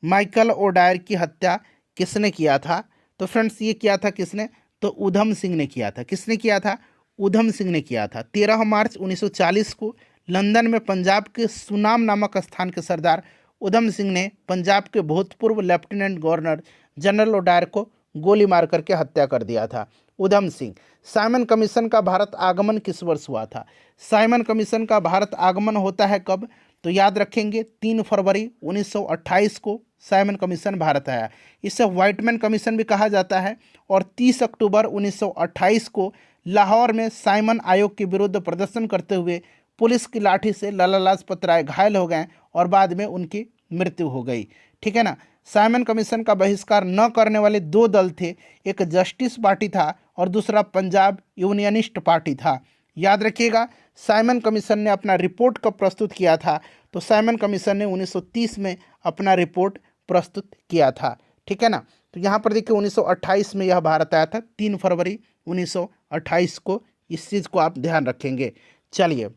माइकल ओडायर की हत्या किसने किया था? तो फ्रेंड्स, ये किया था किसने? तो उधम सिंह ने किया था। किसने किया था? उधम सिंह ने किया था। 13 मार्च 1940 को लंदन में पंजाब के सुनाम नामक स्थान के सरदार उधम सिंह ने पंजाब के भूतपूर्व लेफ्टिनेंट गवर्नर जनरल ओडायर को गोली मार करके हत्या कर दिया था। उधम सिंह। साइमन कमीशन का भारत आगमन किस वर्ष हुआ था? साइमन कमीशन का भारत आगमन होता है कब? तो याद रखेंगे 3 फरवरी 1928 को साइमन कमीशन भारत आया। इसे व्हाइटमैन कमीशन भी कहा जाता है। और 30 अक्टूबर 1928 को लाहौर में साइमन आयोग के विरुद्ध प्रदर्शन करते हुए पुलिस की लाठी से लाला लाजपत राय घायल हो गए और बाद में उनकी मृत्यु हो गई, ठीक है ना। साइमन कमीशन का बहिष्कार न करने वाले 2 दल थे, एक जस्टिस पार्टी था और दूसरा पंजाब यूनियनिस्ट पार्टी था। याद रखिएगा, साइमन कमीशन ने अपना रिपोर्ट कब प्रस्तुत किया था? तो साइमन कमीशन ने 1930 में अपना रिपोर्ट प्रस्तुत किया था, ठीक है ना। तो यहाँ पर देखिए 1928 में यह भारत आया था, 3 फरवरी 1928 को, इस चीज़ को आप ध्यान रखेंगे। चलिए,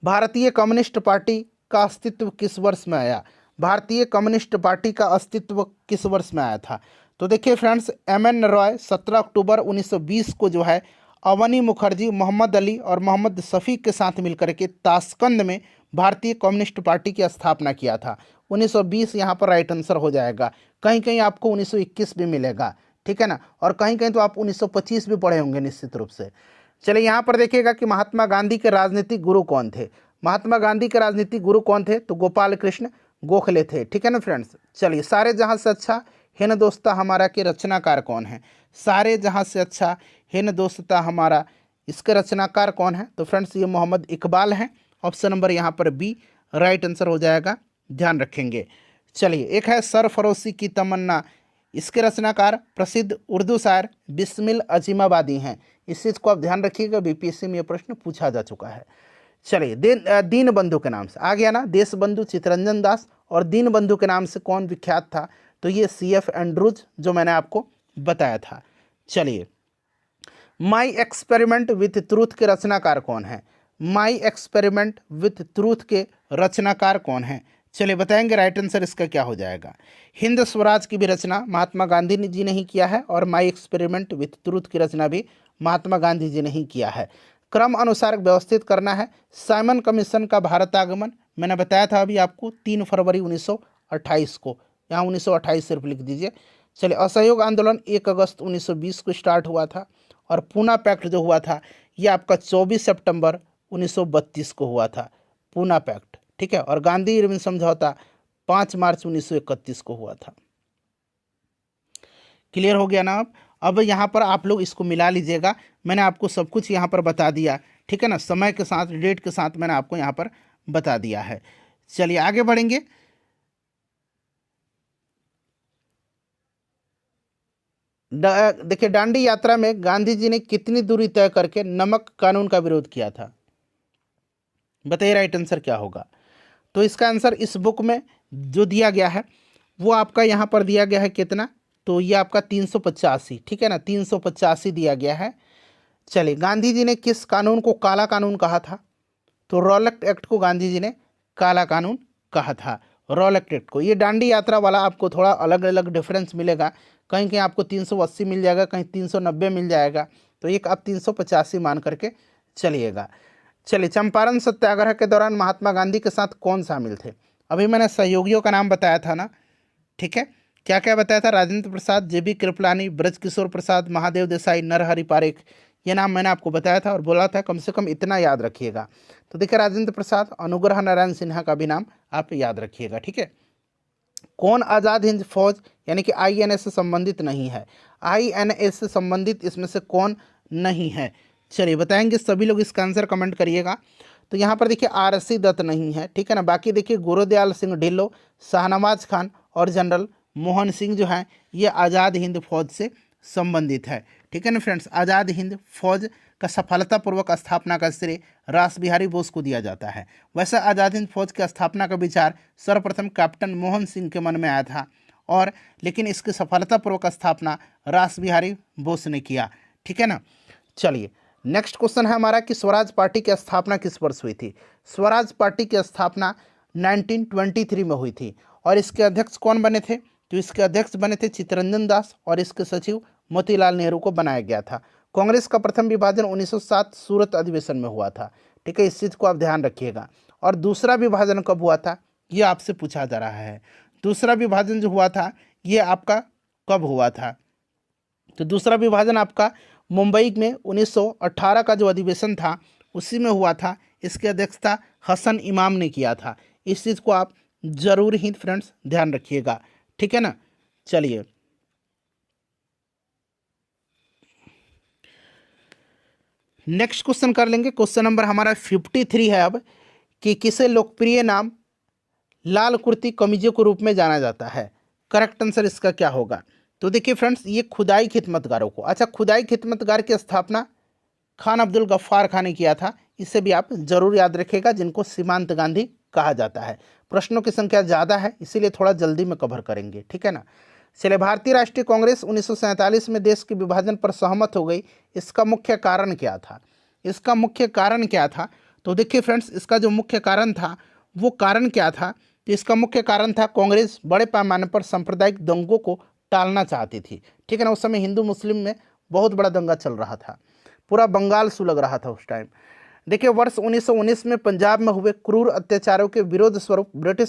भारतीय कम्युनिस्ट पार्टी का अस्तित्व किस वर्ष में आया? भारतीय कम्युनिस्ट पार्टी का अस्तित्व किस वर्ष में आया था? तो देखिए फ्रेंड्स, MN रॉय 17 अक्टूबर 1920 को जो है अवनी मुखर्जी, मोहम्मद अली और मोहम्मद शफीक के साथ मिलकर के ताशकंद में भारतीय कम्युनिस्ट पार्टी की स्थापना किया था। 1920 यहाँ पर राइट आंसर हो जाएगा। कहीं कहीं आपको 1921 भी मिलेगा, ठीक है ना, और कहीं कहीं तो आप 1925 भी पढ़े होंगे निश्चित रूप से। चलिए यहाँ पर देखिएगा कि महात्मा गांधी के राजनीतिक गुरु कौन थे। महात्मा गांधी के राजनीतिक गुरु कौन थे, तो गोपाल कृष्ण गोखले थे, ठीक है ना फ्रेंड्स। चलिए सारे जहां से अच्छा हिंदोस्तां हमारा के रचनाकार कौन है, सारे जहां से अच्छा हिंदोस्तां हमारा, इसके रचनाकार कौन है, तो फ्रेंड्स ये मोहम्मद इकबाल हैं। ऑप्शन नंबर यहाँ पर बी राइट आंसर हो जाएगा, ध्यान रखेंगे। चलिए एक है सरफरोशी की तमन्ना, इसके रचनाकार प्रसिद्ध उर्दू शायर बिस्मिल अजीमाबादी हैं। इस चीज़ को आप ध्यान रखिएगा, बीपीएससी में यह प्रश्न पूछा जा चुका है। चलिए दीन बंधु के नाम से आ गया ना, देश बंधु चित्तरंजन दास, और दीन बंधु के नाम से कौन विख्यात था, तो ये CF एंड्रूज जो मैंने आपको बताया था। चलिए माई एक्सपेरिमेंट विथ ट्रूथ के रचनाकार कौन है, माई एक्सपेरिमेंट विथ ट्रूथ के रचनाकार कौन है, चलिए बताएंगे राइट आंसर इसका क्या हो जाएगा। हिंद स्वराज की भी रचना महात्मा गांधी जी ने ही किया है, और माई एक्सपेरिमेंट विथ ट्रूथ की रचना भी महात्मा गांधी जी ने ही किया है। क्रम अनुसार व्यवस्थित करना है, साइमन कमीशन का भारत आगमन, मैंने बताया था अभी आपको 3 फरवरी 1928 को, यहाँ 1928 सिर्फ लिख दीजिए। चलिए असहयोग आंदोलन 1 अगस्त 1920 को स्टार्ट हुआ था, और पूना पैक्ट जो हुआ था ये आपका 24 सितंबर 1932 को हुआ था, पूना पैक्ट, ठीक है। और गांधी इरविन समझौता 5 मार्च 1931 को हुआ था। क्लियर हो गया ना। अब यहाँ पर आप लोग इसको मिला लीजिएगा, मैंने आपको सब कुछ यहाँ पर बता दिया, ठीक है ना, समय के साथ डेट के साथ मैंने आपको यहाँ पर बता दिया है। चलिए आगे बढ़ेंगे। देखिए दांडी यात्रा में गांधी जी ने कितनी दूरी तय करके नमक कानून का विरोध किया था, बताइए राइट आंसर क्या होगा। तो इसका आंसर इस बुक में जो दिया गया है वो आपका यहाँ पर दिया गया है कितना, तो ये आपका 385, ठीक है ना, 385 दिया गया है। चलिए गांधी जी ने किस कानून को काला कानून कहा था, तो रॉलेट एक्ट को गांधी जी ने काला कानून कहा था, रॉलेट एक्ट को। ये दांडी यात्रा वाला आपको थोड़ा अलग अलग डिफरेंस मिलेगा, कहीं कहीं आपको 380 मिल जाएगा, कहीं 390 मिल जाएगा, तो एक आप 385 मान करके चलिएगा। चलिए चंपारण सत्याग्रह के दौरान महात्मा गांधी के साथ कौन शामिल थे, अभी मैंने सहयोगियों का नाम बताया था ना, ठीक है, क्या क्या बताया था, राजेंद्र प्रसाद, JB कृपलानी, ब्रजकिशोर प्रसाद, महादेव देसाई, नरहरि पारेख, ये नाम मैंने आपको बताया था और बोला था कम से कम इतना याद रखिएगा। तो देखिए राजेंद्र प्रसाद, अनुग्रह नारायण सिन्हा का भी नाम आप याद रखिएगा, ठीक है। कौन आज़ाद हिंद फौज यानी कि INA से संबंधित नहीं है, INA से संबंधित इसमें से कौन नहीं है, चलिए बताएंगे सभी लोग, इसका आंसर कमेंट करिएगा। तो यहाँ पर देखिए RC दत्त नहीं है, ठीक है ना, बाकी देखिए गुरुदयाल सिंह ढिल्लो, शाहनवाज खान और जनरल मोहन सिंह जो हैं ये आज़ाद हिंद फौज से संबंधित है, ठीक है ना फ्रेंड्स। आज़ाद हिंद फौज का सफलतापूर्वक स्थापना का श्रेय रास बिहारी बोस को दिया जाता है। वैसे आज़ाद हिंद फौज की स्थापना का विचार सर्वप्रथम कैप्टन मोहन सिंह के मन में आया था, और लेकिन इसकी सफलतापूर्वक स्थापना रास बिहारी बोस ने किया, ठीक है ना। चलिए नेक्स्ट क्वेश्चन है हमारा कि स्वराज पार्टी की स्थापना किस वर्ष हुई थी। स्वराज पार्टी की स्थापना 1923 में हुई थी, और इसके अध्यक्ष कौन बने थे, तो इसके अध्यक्ष बने थे चित्तरंजन दास, और इसके सचिव मोतीलाल नेहरू को बनाया गया था। कांग्रेस का प्रथम विभाजन 1907 सूरत अधिवेशन में हुआ था, ठीक है, इस चीज़ को आप ध्यान रखिएगा। और दूसरा विभाजन कब हुआ था ये आपसे पूछा जा रहा है, दूसरा विभाजन जो हुआ था ये आपका कब हुआ था, तो दूसरा विभाजन आपका मुंबई में 1918 का जो अधिवेशन था उसी में हुआ था। इसकी अध्यक्षता हसन इमाम ने किया था, इस चीज़ को आप जरूर ही फ्रेंड्स ध्यान रखिएगा, ठीक है ना। चलिए नेक्स्ट क्वेश्चन कर लेंगे, क्वेश्चन नंबर हमारा 53 है अब कि किसे लोकप्रिय नाम लाल कुर्ती कमीजों के रूप में जाना जाता है, करेक्ट आंसर इसका क्या होगा। तो देखिए फ्रेंड्स ये खुदाई खिदमतगारों को, अच्छा खुदाई खिदमतगार की स्थापना खान अब्दुल गफ्फार खान ने किया था, इसे भी आप जरूर याद रखिएगा, जिनको सीमांत गांधी कहा जाता है। प्रश्नों की संख्या ज़्यादा है इसीलिए थोड़ा जल्दी में कवर करेंगे, ठीक है ना। चलिए भारतीय राष्ट्रीय कांग्रेस 1947 में देश के विभाजन पर सहमत हो गई, इसका मुख्य कारण क्या था, इसका मुख्य कारण क्या था, तो देखिए फ्रेंड्स इसका जो मुख्य कारण था वो कारण क्या था, तो इसका मुख्य कारण था कांग्रेस बड़े पैमाने पर सांप्रदायिक दंगों को टालना चाहती थी, ठीक है ना। उस समय हिंदू मुस्लिम में बहुत बड़ा दंगा चल रहा था, पूरा बंगाल सुलग रहा था उस टाइम। देखिए वर्ष 1919 में पंजाब में हुए क्रूर अत्याचारों के विरोध स्वरूप ब्रिटिश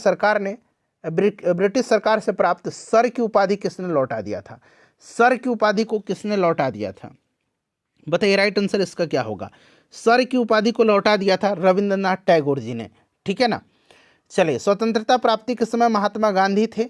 सरकार से प्राप्त सर की उपाधि किसने लौटा दिया था, सर की उपाधि को किसने लौटा दिया था? बताइए राइट आंसर इसका क्या होगा। सर की उपाधि को लौटा दिया था रविंद्रनाथ टैगोर जी ने, ठीक है ना। चलिए, स्वतंत्रता प्राप्ति के समय महात्मा गांधी थे,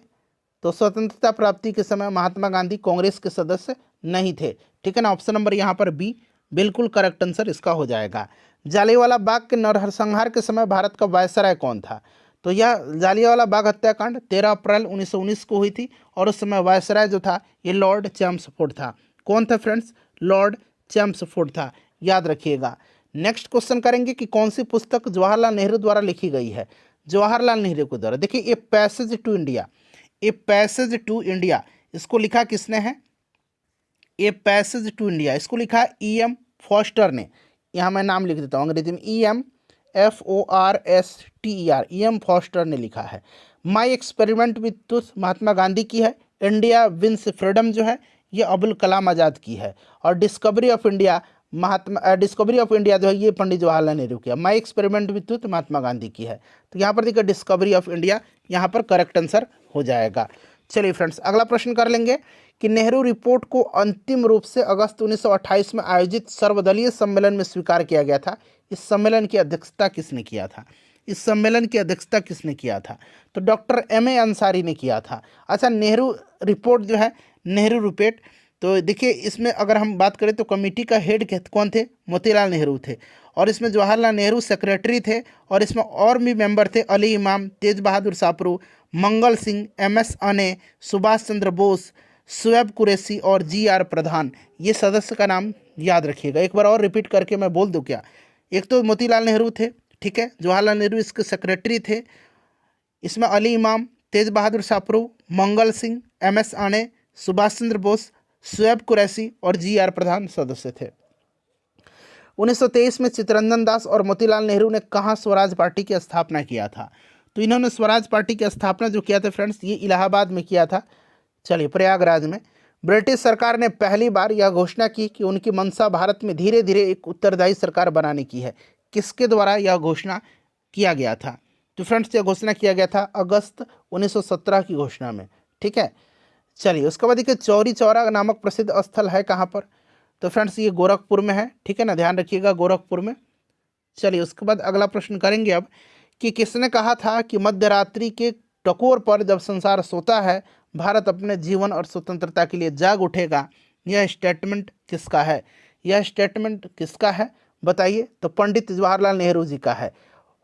तो स्वतंत्रता प्राप्ति के समय महात्मा गांधी कांग्रेस के सदस्य नहीं थे, ठीक है ना। ऑप्शन नंबर यहाँ पर बी बिल्कुल करेक्ट आंसर इसका हो जाएगा। जालियांवाला बाग के नरसंहार के समय भारत का वायसराय कौन था? तो यह जालियांवाला बाग हत्याकांड 13 अप्रैल 1919 को हुई थी, और उस समय वायसराय जो था ये लॉर्ड चैम्सफोर्ड था। कौन था फ्रेंड्स? लॉर्ड चैम्सफोर्ड था, याद रखिएगा। नेक्स्ट क्वेश्चन करेंगे कि कौन सी पुस्तक जवाहरलाल नेहरू द्वारा लिखी गई है? जवाहरलाल नेहरू के द्वारा, देखिए a passage to India, a passage to India इसको लिखा किसने है? ए पैसेज टू इंडिया इसको लिखा E.M. फॉस्टर ने। यहाँ मैं नाम लिख देता हूँ अंग्रेजी में, E.M. FORSTER, E.M. फॉस्टर ने लिखा है। My experiment with truth Mahatma Gandhi की है। इंडिया विंस फ्रीडम जो है ये अबुल कलाम आज़ाद की है। और डिस्कवरी ऑफ इंडिया जो है ये पंडित जवाहरलाल नेहरू की है। My experiment with truth Mahatma Gandhi की है। तो यहाँ पर देखिए डिस्कवरी ऑफ इंडिया यहाँ पर करेक्ट आंसर हो जाएगा। चलिए फ्रेंड्स, अगला प्रश्न कर लेंगे कि नेहरू रिपोर्ट को अंतिम रूप से अगस्त 1928 में आयोजित सर्वदलीय सम्मेलन में स्वीकार किया गया था। इस सम्मेलन की अध्यक्षता किसने किया था? इस सम्मेलन की अध्यक्षता किसने किया था? तो डॉक्टर M.A. अंसारी ने किया था। अच्छा, नेहरू रिपोर्ट जो है, नेहरू रिपोर्ट, तो देखिए इसमें अगर हम बात करें तो कमेटी का हेड कौन थे? मोतीलाल नेहरू थे। और इसमें जवाहरलाल नेहरू सेक्रेटरी थे, और इसमें और भी मेंबर थे अली इमाम, तेज बहादुर सापरू, मंगल सिंह, MS अने, सुभाष चंद्र बोस, शुएब कुरैशी और GR प्रधान। ये सदस्य का नाम याद रखिएगा। एक बार और रिपीट करके मैं बोल दूं क्या? एक तो मोतीलाल नेहरू थे, ठीक है, जवाहरलाल नेहरू इसके सेक्रेटरी थे, इसमें अली इमाम, तेज बहादुर सापरू, मंगल सिंह, MS अने, सुभाष चंद्र बोस, शुएब कुरैशी और GR प्रधान सदस्य थे। 1923 में चित्तरंजन दास और मोतीलाल नेहरू ने कहाँ स्वराज पार्टी की स्थापना किया था? तो इन्होंने स्वराज पार्टी की स्थापना जो किया था फ्रेंड्स, ये इलाहाबाद में किया था। चलिए, प्रयागराज में। ब्रिटिश सरकार ने पहली बार यह घोषणा की कि उनकी मंशा भारत में धीरे धीरे एक उत्तरदायी सरकार बनाने की है। किसके द्वारा यह घोषणा किया गया था? तो फ्रेंड्स यह घोषणा किया गया था अगस्त 1917 की घोषणा में, ठीक है। चलिए, उसके बाद देखिए चौरी चौरा नामक प्रसिद्ध स्थल है कहाँ पर? तो फ्रेंड्स ये गोरखपुर में है, ठीक है ना, ध्यान रखिएगा गोरखपुर में। चलिए, उसके बाद अगला प्रश्न करेंगे अब कि किसने कहा था कि मध्यरात्रि के टकोर पर जब संसार सोता है भारत अपने जीवन और स्वतंत्रता के लिए जाग उठेगा। यह स्टेटमेंट किसका है? यह स्टेटमेंट किसका है बताइए? तो पंडित जवाहरलाल नेहरू जी का है।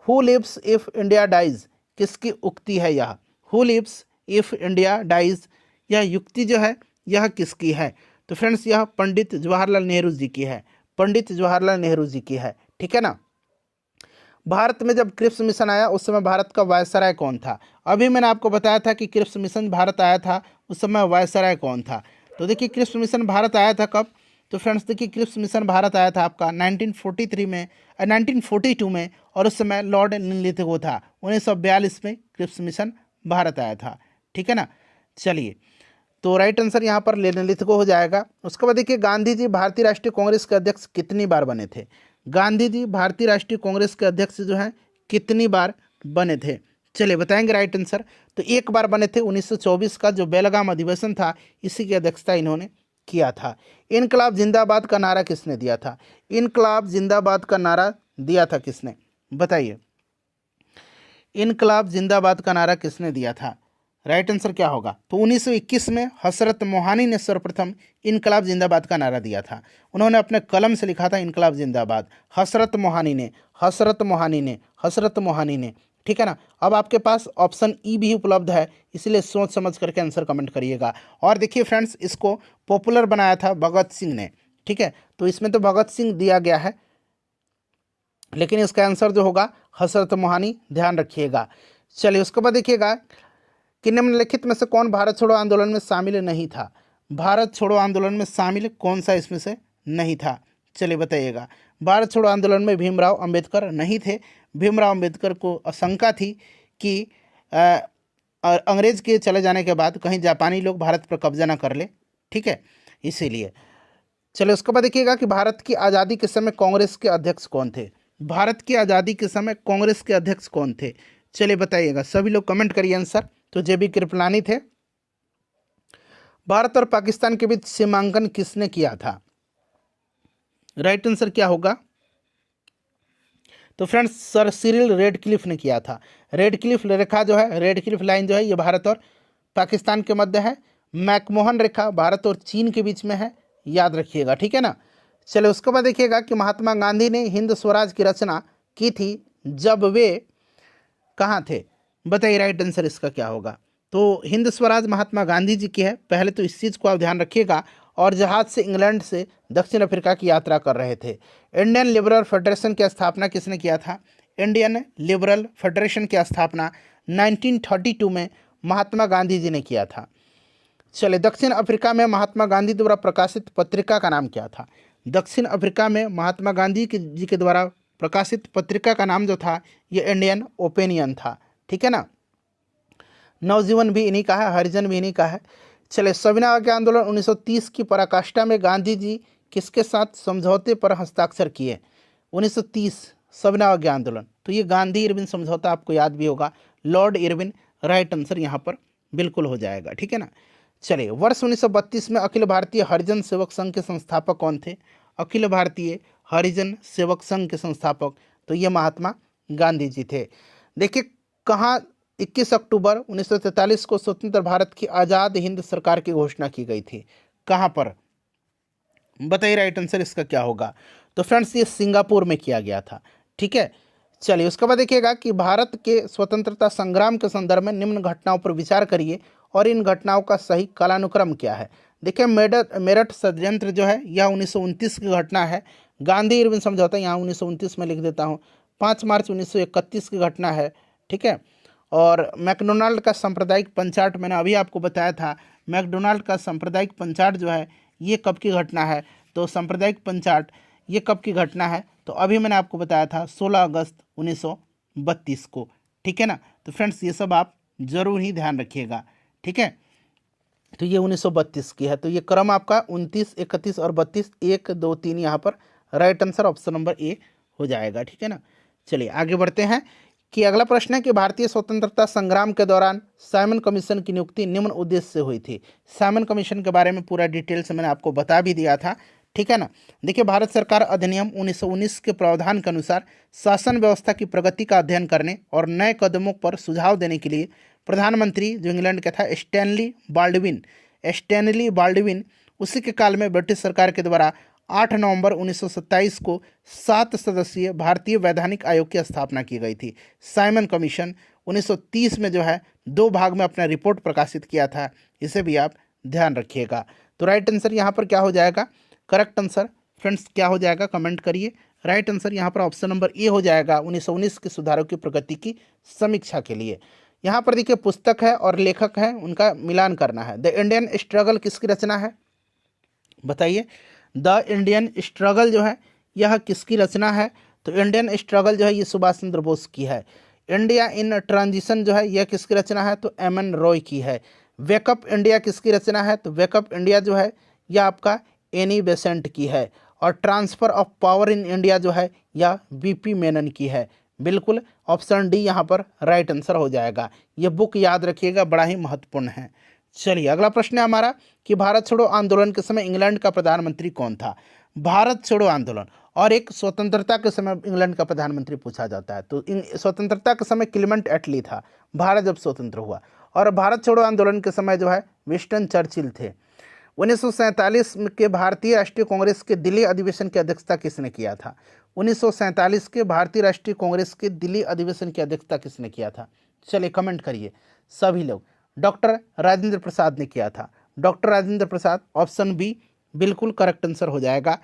Who lives if India dies किसकी उक्ति है यह? Who lives if India dies, यह युक्ति जो है यह किसकी है? तो फ्रेंड्स यह पंडित जवाहरलाल नेहरू जी की है, पंडित जवाहरलाल नेहरू जी की है, ठीक है ना। भारत में जब क्रिप्स मिशन आया उस समय भारत का वायसराय कौन था? अभी मैंने आपको बताया था कि क्रिप्स मिशन भारत आया था, उस समय वायसराय कौन था? तो देखिए क्रिप्स मिशन भारत आया था कब? तो फ्रेंड्स देखिए क्रिप्स मिशन भारत आया था आपका 1942 में, और उस समय लॉर्ड लिथगो था। 1942 में क्रिप्स मिशन भारत आया था, ठीक है ना। चलिए, तो राइट आंसर यहाँ पर लिथगो हो जाएगा। उसके बाद देखिए गांधी जी भारतीय राष्ट्रीय कांग्रेस के अध्यक्ष कितनी बार बने थे? गांधी जी भारतीय राष्ट्रीय कांग्रेस के अध्यक्ष जो हैं कितनी बार बने थे? चलिए बताएंगे राइट आंसर। तो एक बार बने थे, 1924 का जो बेलगाम अधिवेशन था इसी की अध्यक्षता इन्होंने किया था। इनकलाब जिंदाबाद का नारा किसने दिया था? इनकलाब जिंदाबाद का नारा दिया था किसने? बताइए, इनकलाब जिंदाबाद का नारा किसने दिया था? राइट आंसर क्या होगा? तो 1921 में हसरत मोहानी ने सर्वप्रथम इनकलाब जिंदाबाद का नारा दिया था। उन्होंने अपने कलम से लिखा था इनकलाब जिंदाबाद, हसरत मोहानी ने, ठीक है ना। अब आपके पास ऑप्शन ई भी उपलब्ध है, इसलिए सोच समझ करके आंसर कमेंट करिएगा। और देखिए फ्रेंड्स, इसको पॉपुलर बनाया था भगत सिंह ने, ठीक है। तो इसमें तो भगत सिंह दिया गया है, लेकिन इसका आंसर जो होगा हसरत मोहानी, ध्यान रखिएगा। चलिए, उसके बाद देखिएगा कि निम्नलिखित में से कौन भारत छोड़ो आंदोलन में शामिल नहीं था? भारत छोड़ो आंदोलन में शामिल कौन सा इसमें से नहीं था? चलिए बताइएगा। भारत छोड़ो आंदोलन में भीमराव अंबेडकर नहीं थे। भीमराव अंबेडकर को आशंका थी कि अंग्रेज के चले जाने के बाद कहीं जापानी लोग भारत पर कब्जा ना कर ले, ठीक है, इसीलिए। चलिए, उसके बाद देखिएगा कि भारत की आज़ादी के समय कांग्रेस के अध्यक्ष कौन थे? भारत की आज़ादी के समय कांग्रेस के अध्यक्ष कौन थे? चलिए बताइएगा, सभी लोग कमेंट करिए आंसर। तो JB कृपलानी थे। भारत और पाकिस्तान के बीच सीमांकन किसने किया था? राइट आंसर क्या होगा? तो फ्रेंड्स सर सिरिल रेडक्लिफ ने किया था। रेडक्लिफ रेखा जो है, रेडक्लिफ लाइन जो है, ये भारत और पाकिस्तान के मध्य है। मैकमोहन रेखा भारत और चीन के बीच में है, याद रखिएगा, ठीक है ना। चलिए उसके बाद देखिएगा कि महात्मा गांधी ने हिंद स्वराज की रचना की थी जब वे कहाँ थे? बताइए राइट आंसर इसका क्या होगा? तो हिंद स्वराज महात्मा गांधी जी की है। पहले तो इस चीज़ को आप ध्यान रखिएगा। और जहाज से इंग्लैंड से दक्षिण अफ्रीका की यात्रा कर रहे थे। इंडियन लिबरल फेडरेशन की स्थापना किसने किया था? इंडियन लिबरल फेडरेशन की स्थापना 1932 में महात्मा गांधी जी ने किया था। चलिए दक्षिण अफ्रीका में महात्मा गांधी द्वारा प्रकाशित पत्रिका का नाम क्या था? दक्षिण अफ्रीका में महात्मा गांधी जी के द्वारा प्रकाशित पत्रिका का नाम जो था ये इंडियन ओपिनियन था, ठीक है ना। नवजीवन भी इन्हीं का है, हरिजन भी इन्हीं का है। चले सविनय अवज्ञा आंदोलन 1930 की पराकाष्ठा में गांधी जी किसके साथ समझौते पर हस्ताक्षर किए? 1930 सविनय अवज्ञा आंदोलन, तो ये गांधी इरविन समझौता आपको याद भी होगा, लॉर्ड इरविन राइट आंसर यहाँ पर बिल्कुल हो जाएगा, ठीक है ना। चलिए वर्ष 1932 में अखिल भारतीय हरिजन सेवक संघ के संस्थापक कौन थे? अखिल भारतीय हरिजन सेवक संघ के संस्थापक तो ये महात्मा गांधी जी थे। देखिए कहाँ 21 अक्टूबर 1943 को स्वतंत्र भारत की आज़ाद हिंद सरकार की घोषणा की गई थी। कहाँ पर? बताइए राइट आंसर इसका क्या होगा? तो फ्रेंड्स ये सिंगापुर में किया गया था, ठीक है। चलिए उसके बाद देखिएगा कि भारत के स्वतंत्रता संग्राम के संदर्भ में निम्न घटनाओं पर विचार करिए और इन घटनाओं का सही कालानुक्रम क्या है। देखिए मेरठ षड्यंत्र जो है यह 1929 की घटना है। गांधी इरविन समझौता यहाँ 1929 में लिख देता हूँ। 5 मार्च 1931 की घटना है, ठीक है। और मैकडोनाल्ड का सांप्रदायिक पंचाट मैंने अभी आपको बताया था। मैकडोनाल्ड का सांप्रदायिक पंचाट जो है ये कब की घटना है? तो सांप्रदायिक पंचाट ये कब की घटना है? तो अभी मैंने आपको बताया था 16 अगस्त 1932 को, ठीक है ना। तो फ्रेंड्स ये सब आप जरूर ही ध्यान रखिएगा, ठीक है। तो ये 1932 की है। तो ये क्रम आपका 29, 31 और 32, 1, 2, 3 यहाँ पर right answer option number A हो जाएगा, ठीक है ना। चलिए आगे बढ़ते हैं कि अगला प्रश्न है कि भारतीय स्वतंत्रता संग्राम के दौरान साइमन कमीशन की नियुक्ति निम्न उद्देश्य से हुई थी। साइमन कमीशन के बारे में पूरा डिटेल से मैंने आपको बता भी दिया था, ठीक है ना। देखिए भारत सरकार अधिनियम 1919 के प्रावधान के अनुसार शासन व्यवस्था की प्रगति का अध्ययन करने और नए कदमों पर सुझाव देने के लिए प्रधानमंत्री जो इंग्लैंड का था स्टैनली बाल्डविन उसी के काल में ब्रिटिश सरकार के द्वारा 8 नवंबर 1927 को 7 सदस्यीय भारतीय वैधानिक आयोग की स्थापना की गई थी। साइमन कमीशन 1930 में जो है 2 भाग में अपना रिपोर्ट प्रकाशित किया था, इसे भी आप ध्यान रखिएगा। तो राइट आंसर यहाँ पर क्या हो जाएगा? करेक्ट आंसर फ्रेंड्स क्या हो जाएगा? कमेंट करिए। राइट आंसर यहाँ पर ऑप्शन नंबर ए हो जाएगा, 1919 के सुधारों की प्रगति की समीक्षा के लिए। यहाँ पर देखिए पुस्तक है और लेखक है, उनका मिलान करना है। द इंडियन स्ट्रगल किसकी रचना है? बताइए द इंडियन स्ट्रगल जो है यह किसकी रचना है? तो इंडियन स्ट्रगल जो है ये सुभाष चंद्र बोस की है। इंडिया इन ट्रांजिशन जो है यह किसकी रचना है? तो एम.एन. रॉय की है। वेकअप इंडिया किसकी रचना है? तो वेकअप इंडिया जो है यह आपका एनी बेसेंट की है। और transfer of power in India जो है यह वी.पी. मेनन की है। बिल्कुल ऑप्शन डी यहाँ पर राइट आंसर हो जाएगा। ये बुक याद रखिएगा, बड़ा ही महत्वपूर्ण है। चलिए अगला प्रश्न है हमारा कि भारत छोड़ो आंदोलन के समय इंग्लैंड का प्रधानमंत्री कौन था? भारत छोड़ो आंदोलन और एक स्वतंत्रता के समय इंग्लैंड का प्रधानमंत्री पूछा जाता है। तो स्वतंत्रता के समय क्लेमेंट एटली था, भारत जब स्वतंत्र हुआ। और भारत छोड़ो आंदोलन के समय जो है विंस्टन चर्चिल थे। 1947 के भारतीय राष्ट्रीय कांग्रेस के दिल्ली अधिवेशन की अध्यक्षता किसने किया था? 1947 के भारतीय राष्ट्रीय कांग्रेस के दिल्ली अधिवेशन की अध्यक्षता किसने किया था? चलिए कमेंट करिए सभी लोग। डॉक्टर राजेंद्र प्रसाद ने किया था। Doctor Rajendra Prasad option B बिल्कुल करेक्ट आंसर हो जाएगा।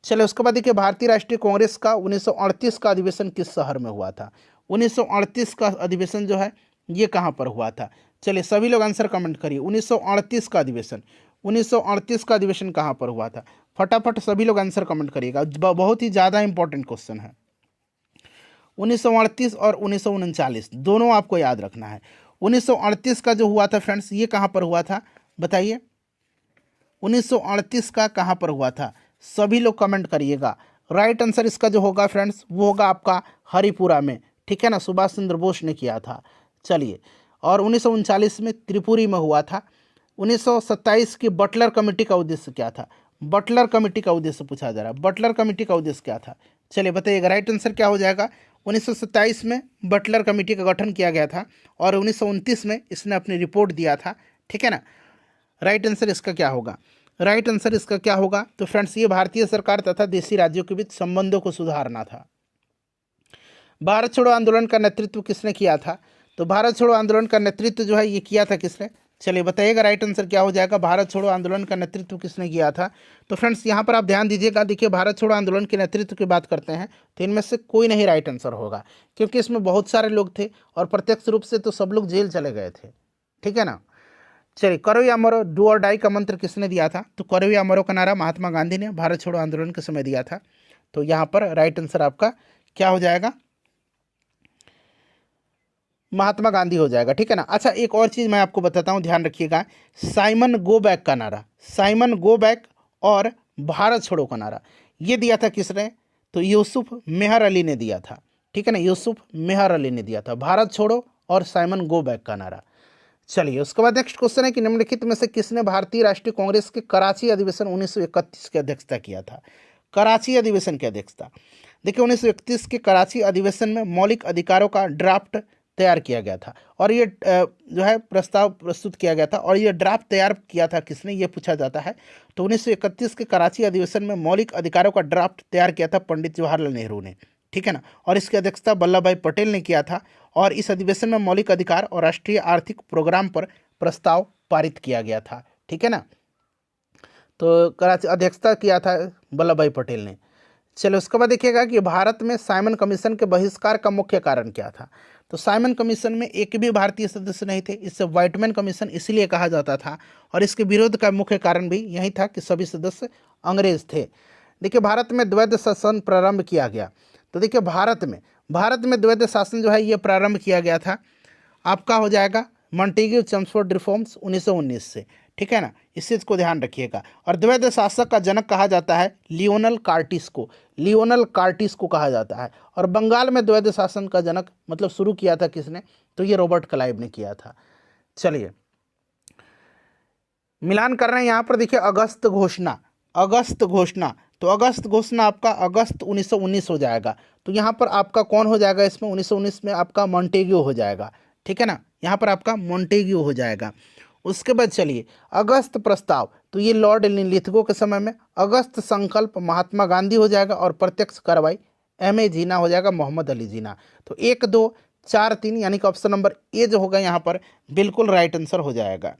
चलिए उसके बाद देखिए भारतीय राष्ट्रीय कांग्रेस का 1938 का अधिवेशन किस शहर में हुआ था? 1938 का अधिवेशन जो है ये कहाँ पर हुआ था? चलिए सभी लोग आंसर कमेंट करिए। 1938 का अधिवेशन 1938 का अधिवेशन कहाँ पर हुआ था? फटाफट सभी लोग आंसर कमेंट करिएगा, बहुत ही ज़्यादा इंपॉर्टेंट क्वेश्चन है। 1938 और 1939 दोनों आपको याद रखना है। 1938 का जो हुआ था फ्रेंड्स ये कहाँ पर हुआ था? बताइए 1938 का कहाँ पर हुआ था? सभी लोग कमेंट करिएगा। राइट आंसर इसका जो होगा फ्रेंड्स वो होगा आपका हरिपुरा में, ठीक है ना, सुभाष चंद्र बोस ने किया था। चलिए और 1939 में त्रिपुरी में हुआ था। 1927 की बटलर कमेटी का उद्देश्य क्या था? बटलर कमेटी का उद्देश्य पूछा जा रहा है, बटलर कमेटी का उद्देश्य क्या था? चलिए बताइएगा, राइट आंसर क्या हो जाएगा? 1927 में बटलर कमेटी का गठन किया गया था और 1929 में इसने अपनी रिपोर्ट दिया था, ठीक है ना। राइट आंसर इसका क्या होगा? राइट आंसर इसका क्या होगा? तो फ्रेंड्स, ये भारतीय सरकार तथा देशी राज्यों के बीच संबंधों को सुधारना था। भारत छोड़ो आंदोलन का नेतृत्व किसने किया था? तो भारत छोड़ो आंदोलन का नेतृत्व जो है ये किया था किसने? चलिए बताइएगा, राइट आंसर क्या हो जाएगा? भारत छोड़ो आंदोलन का नेतृत्व किसने किया था? तो फ्रेंड्स, यहाँ पर आप ध्यान दीजिएगा, देखिए भारत छोड़ो आंदोलन के नेतृत्व की बात करते हैं तो इनमें से कोई नहीं राइट आंसर होगा, क्योंकि इसमें बहुत सारे लोग थे और प्रत्यक्ष रूप से तो सब लोग जेल चले गए थे, ठीक है ना। चलिए, करो या मरो, डू और डाई का मंत्र किसने दिया था? तो करो या मरो का नारा महात्मा गांधी ने भारत छोड़ो आंदोलन के समय दिया था। तो यहाँ पर राइट आंसर आपका क्या हो जाएगा? महात्मा गांधी हो जाएगा, ठीक है ना। अच्छा, एक और चीज़ मैं आपको बताता हूँ, ध्यान रखिएगा, साइमन गो बैक का नारा, साइमन गो बैक और भारत छोड़ो का नारा ये दिया था किसने? तो यूसुफ मेहर अली ने दिया था, ठीक है ना, यूसुफ मेहर अली ने दिया था भारत छोड़ो और साइमन गो बैक का नारा। चलिए, उसके बाद नेक्स्ट क्वेश्चन है कि निम्नलिखित में से किसने भारतीय राष्ट्रीय कांग्रेस के कराची अधिवेशन 1931 की अध्यक्षता किया था? कराची अधिवेशन की अध्यक्षता, देखिए 1931 के कराची अधिवेशन में मौलिक अधिकारों का ड्राफ्ट तैयार किया गया था और ये जो है प्रस्ताव प्रस्तुत किया गया था और ये ड्राफ्ट तैयार किया था किसने, ये पूछा जाता है। तो 1931 के कराची अधिवेशन में मौलिक अधिकारों का ड्राफ्ट तैयार किया था पंडित जवाहरलाल नेहरू ने, ठीक है ना, और इसकी अध्यक्षता वल्लभ भाई पटेल ने किया था और इस अधिवेशन में मौलिक अधिकार और राष्ट्रीय आर्थिक प्रोग्राम पर प्रस्ताव पारित किया गया था, ठीक है ना। तो कराची अध्यक्षता किया था वल्लभ भाई पटेल ने। चलो, उसके बाद देखिएगा कि भारत में साइमन कमीशन के बहिष्कार का मुख्य कारण क्या था? तो साइमन कमीशन में एक भी भारतीय सदस्य नहीं थे, इससे व्हाइटमैन कमीशन इसलिए कहा जाता था और इसके विरोध का मुख्य कारण भी यही था कि सभी सदस्य अंग्रेज थे। देखिए, भारत में द्वैध शासन प्रारंभ किया गया। तो देखिए, भारत में द्वैध शासन जो है ये प्रारंभ किया गया था, आपका हो जाएगा मॉन्टेग्यू चेम्सफोर्ड रिफॉर्म्स 1919 से, ठीक है ना, इस चीज़ को ध्यान रखिएगा। और द्वैध शासक का जनक कहा जाता है लियोनल कार्टिस को, लियोनल कार्टिस को कहा जाता है। और बंगाल में द्वैध शासन का जनक मतलब शुरू किया था किसने? तो ये रॉबर्ट क्लाइव ने किया था। चलिए, मिलान कर रहे हैं यहाँ पर, देखिए अगस्त घोषणा, अगस्त घोषणा, तो अगस्त घोषणा आपका अगस्त 1919 हो जाएगा। तो यहाँ पर आपका कौन हो जाएगा इसमें? 1919 में आपका मॉन्टेग्यू हो जाएगा, ठीक है ना, यहाँ पर आपका मॉन्टेग्यू हो जाएगा। उसके बाद चलिए, अगस्त प्रस्ताव, तो ये लॉर्ड लिथगो के समय में। अगस्त संकल्प महात्मा गांधी हो जाएगा और प्रत्यक्ष कार्रवाई M.A. जीना हो जाएगा, मोहम्मद अली जीना। तो 1, 2, 4, 3 यानी कि ऑप्शन नंबर ए जो होगा यहाँ पर बिल्कुल राइट आंसर हो जाएगा।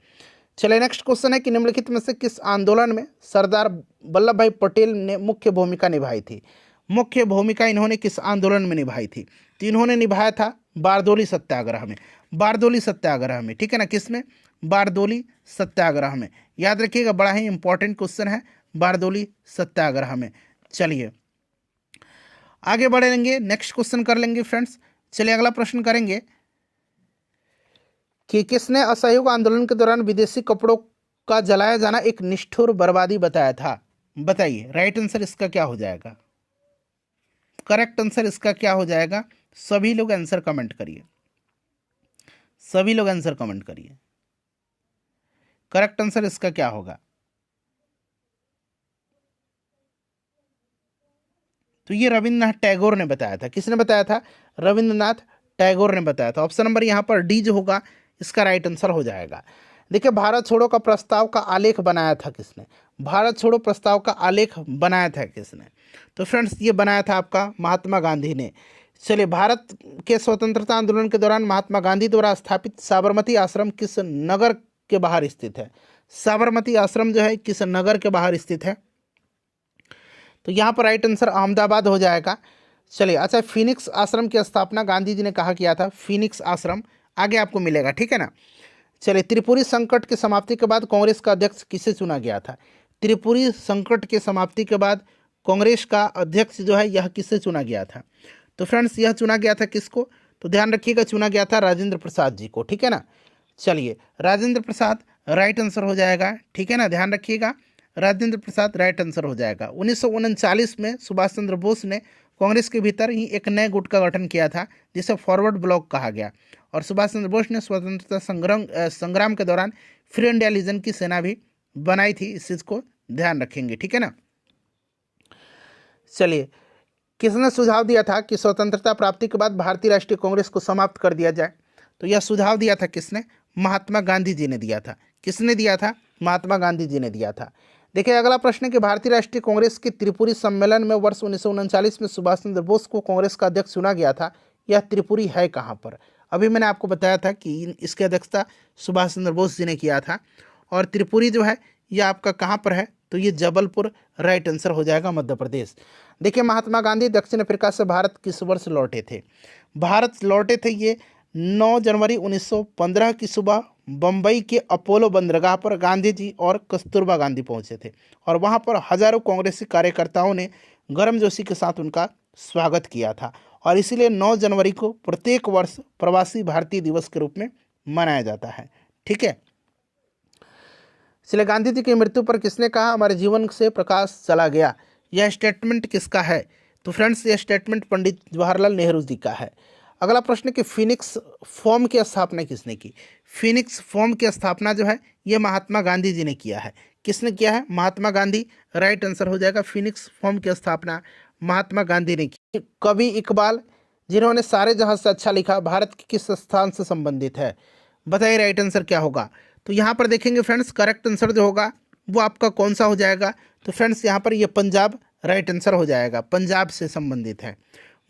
चलिए, नेक्स्ट क्वेश्चन है कि निम्नलिखित में से किस आंदोलन में सरदार वल्लभ भाई पटेल ने मुख्य भूमिका निभाई थी? मुख्य भूमिका इन्होंने किस आंदोलन में निभाई थी? तो इन्होंने निभाया था बारदोली सत्याग्रह में, बारदोली सत्याग्रह में, ठीक है ना, किसमें? बारदोली सत्याग्रह में। याद रखिएगा, बड़ा ही इंपॉर्टेंट क्वेश्चन है, बारदोली सत्याग्रह में। चलिए आगे बढ़ेंगे, नेक्स्ट क्वेश्चन कर लेंगे फ्रेंड्स। चलिए, अगला प्रश्न करेंगे कि किसने असहयोग आंदोलन के दौरान विदेशी कपड़ों का जलाया जाना एक निष्ठुर बर्बादी बताया था? बताइए, राइट आंसर इसका क्या हो जाएगा? करेक्ट आंसर इसका क्या हो जाएगा? सभी लोग आंसर कमेंट करिए, सभी लोग आंसर कमेंट करिए। करेक्ट आंसर इसका क्या होगा? तो ये रविंद्रनाथ टैगोर ने बताया था। किसने बताया था? रविंद्रनाथ टैगोर ने बताया था। ऑप्शन नंबर यहाँ पर डी जो होगा इसका राइट आंसर हो जाएगा। देखिए, भारत छोड़ो का प्रस्ताव का आलेख बनाया था किसने? भारत छोड़ो प्रस्ताव का आलेख बनाया था किसने? तो फ्रेंड्स, ये बनाया था आपका महात्मा गांधी ने। चलिए, भारत के स्वतंत्रता आंदोलन के दौरान महात्मा गांधी द्वारा स्थापित साबरमती आश्रम किस नगर के बाहर स्थित है? साबरमती आश्रम जो है किस नगर के बाहर स्थित है? तो यहाँ पर राइट आंसर अहमदाबाद हो जाएगा। चलिए, अच्छा, फिनिक्स आश्रम की स्थापना गांधी जी ने कहाँ किया था? फिनिक्स आश्रम आगे आपको मिलेगा, ठीक है ना। चलिए, त्रिपुरी संकट की समाप्ति के बाद कांग्रेस का अध्यक्ष किसे चुना गया था? त्रिपुरी संकट के समाप्ति के बाद कांग्रेस का अध्यक्ष जो है यह किसे चुना गया था? तो फ्रेंड्स, यह चुना गया था किसको? तो ध्यान रखिएगा, चुना गया था राजेंद्र प्रसाद जी को, ठीक है ना। चलिए, राजेंद्र प्रसाद राइट आंसर हो जाएगा, ठीक है ना, ध्यान रखिएगा, राजेंद्र प्रसाद राइट आंसर हो जाएगा। 1939 में सुभाष चंद्र बोस ने कांग्रेस के भीतर ही एक नए गुट का गठन किया था जिसे फॉरवर्ड ब्लॉक कहा गया। और सुभाष चंद्र बोस ने स्वतंत्रता संग्राम के दौरान फ्री इंडिया लीजन की सेना भी बनाई थी। इस चीज़ को ध्यान रखेंगे, ठीक है ना। चलिए, किसने सुझाव दिया था कि स्वतंत्रता प्राप्ति के बाद भारतीय राष्ट्रीय कांग्रेस को समाप्त कर दिया जाए? तो यह सुझाव दिया था किसने? महात्मा गांधी जी ने दिया था। किसने दिया था? महात्मा गांधी जी ने दिया था। देखिए, अगला प्रश्न है कि भारतीय राष्ट्रीय कांग्रेस के त्रिपुरी सम्मेलन में वर्ष 1939 में सुभाष चंद्र बोस को कांग्रेस का अध्यक्ष चुना गया था। यह त्रिपुरी है कहाँ पर? अभी मैंने आपको बताया था कि इसकी अध्यक्षता सुभाष चंद्र बोस जी ने किया था। और त्रिपुरी जो है यह आपका कहाँ पर है? तो ये जबलपुर राइट आंसर हो जाएगा, मध्य प्रदेश। देखिए, महात्मा गांधी दक्षिण अफ्रीका से भारत किस वर्ष लौटे थे? भारत लौटे थे ये 9 जनवरी 1915 की सुबह बम्बई के अपोलो बंदरगाह पर गांधी जी और कस्तूरबा गांधी पहुंचे थे और वहां पर हजारों कांग्रेसी कार्यकर्ताओं ने गर्मजोशी के साथ उनका स्वागत किया था। और इसीलिए 9 जनवरी को प्रत्येक वर्ष प्रवासी भारतीय दिवस के रूप में मनाया जाता है, ठीक है। इसलिए गांधी जी की मृत्यु पर किसने कहा हमारे जीवन से प्रकाश चला गया? यह स्टेटमेंट किसका है? तो फ्रेंड्स, यह स्टेटमेंट पंडित जवाहरलाल नेहरू जी का है। अगला प्रश्न कि फिनिक्स फॉर्म की स्थापना किसने की? फिनिक्स फॉर्म की स्थापना जो है यह महात्मा गांधी जी ने किया है। किसने किया है? महात्मा गांधी राइट आंसर हो जाएगा। फिनिक्स फॉर्म की स्थापना महात्मा गांधी ने की। कवि इकबाल जिन्होंने सारे जहां से अच्छा लिखा भारत के किस स्थान से संबंधित है? बताइए राइट आंसर क्या होगा। तो यहाँ पर देखेंगे फ्रेंड्स, करेक्ट आंसर जो होगा वो आपका कौन सा हो जाएगा? तो फ्रेंड्स, यहाँ पर ये पंजाब राइट आंसर हो जाएगा, पंजाब से संबंधित है।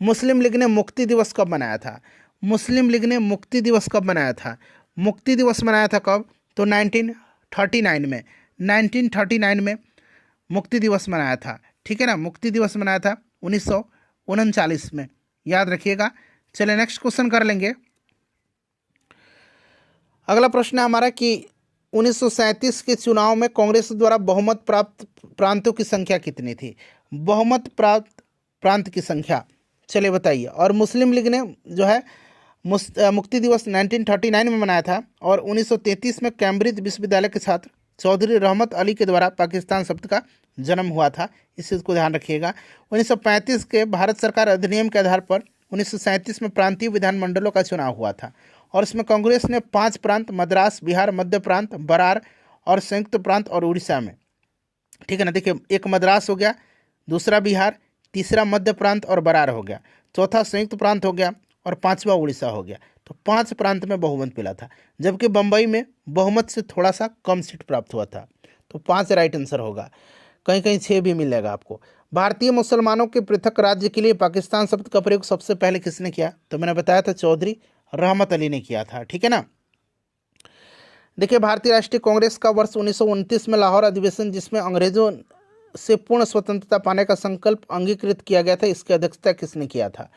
मुस्लिम लीग ने मुक्ति दिवस कब मनाया था? मुस्लिम लीग ने मुक्ति दिवस कब मनाया था? मुक्ति दिवस मनाया था कब? तो 1939 में। 1939 में मुक्ति दिवस मनाया था, ठीक है ना। मुक्ति दिवस मनाया था 1939 में, याद रखिएगा। चलिए नेक्स्ट क्वेश्चन कर लेंगे। अगला प्रश्न है हमारा कि 1937 के चुनाव में कांग्रेस द्वारा बहुमत प्राप्त प्रांतों की संख्या कितनी थी? बहुमत प्राप्त प्रांत की संख्या चलिए बताइए। और मुस्लिम लीग ने जो है मुक्ति दिवस 1939 में मनाया था और 1933 में कैम्ब्रिज विश्वविद्यालय के छात्र चौधरी रहमत अली के द्वारा पाकिस्तान शब्द का जन्म हुआ था। इस चीज़ को ध्यान रखिएगा। 1935 के भारत सरकार अधिनियम के आधार पर 1937 में प्रांतीय विधानमंडलों का चुनाव हुआ था और इसमें कांग्रेस ने 5 प्रांत मद्रास, बिहार, मध्य प्रांत, बरार और संयुक्त प्रांत और उड़ीसा में, ठीक है ना। देखिए, एक मद्रास हो गया, दूसरा बिहार, तीसरा मध्य प्रांत और बरार हो गया, चौथा संयुक्त प्रांत हो गया और 5वां उड़ीसा हो गया। तो 5 प्रांत में बहुमत मिला था, जबकि बम्बई में बहुमत से थोड़ा सा कम सीट प्राप्त हुआ था। तो 5 राइट आंसर होगा, कहीं कहीं 6 भी मिलेगा आपको। भारतीय मुसलमानों के पृथक राज्य के लिए पाकिस्तान शब्द का प्रयोग सबसे पहले किसने किया? तो मैंने बताया था चौधरी रहमत अली ने किया था, ठीक है ना। देखिए, भारतीय राष्ट्रीय कांग्रेस का वर्ष 1929 में लाहौर अधिवेशन, जिसमें अंग्रेजों से पूर्ण स्वतंत्रता पाने का संकल्प अंगीकृत किया गया था, इसकी अध्यक्षता किसने किया था?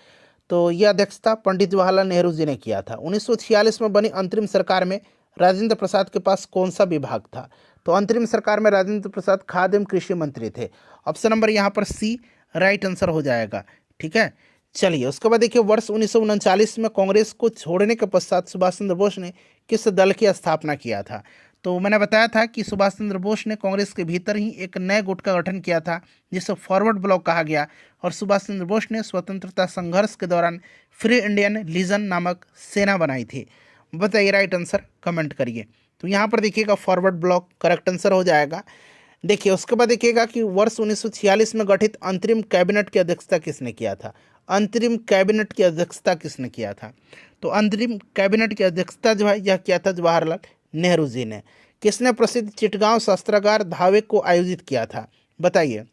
तो यह अध्यक्षता पंडित जवाहरलाल नेहरू जी ने किया था। 1946 में बनी अंतरिम सरकार में राजेंद्र प्रसाद के पास कौन सा विभाग था? तो अंतरिम सरकार में राजेंद्र प्रसाद खाद्य एवं कृषि मंत्री थे। ऑप्शन नंबर यहाँ पर सी राइट आंसर हो जाएगा, ठीक है। चलिए, उसके बाद देखिए, वर्ष 1939 में कांग्रेस को छोड़ने के पश्चात सुभाष चंद्र बोस ने किस दल की स्थापना किया था? तो मैंने बताया था कि सुभाष चंद्र बोस ने कांग्रेस के भीतर ही एक नए गुट का गठन किया था जिसे फॉरवर्ड ब्लॉक कहा गया और सुभाष चंद्र बोस ने स्वतंत्रता संघर्ष के दौरान फ्री इंडियन लीजन नामक सेना बनाई थी। बताइए राइट आंसर कमेंट करिए। तो यहाँ पर देखिएगा फॉरवर्ड ब्लॉक करेक्ट आंसर हो जाएगा। देखिए, उसके बाद देखिएगा कि वर्ष 1946 में गठित अंतरिम कैबिनेट की अध्यक्षता किसने किया था? अंतरिम कैबिनेट की अध्यक्षता किसने किया था? तो अंतरिम कैबिनेट की अध्यक्षता जो है यह किया था जवाहरलाल नेहरू जी ने। किसने प्रसिद्ध चिटगांव शस्त्रागार धावे को आयोजित किया था? बताइए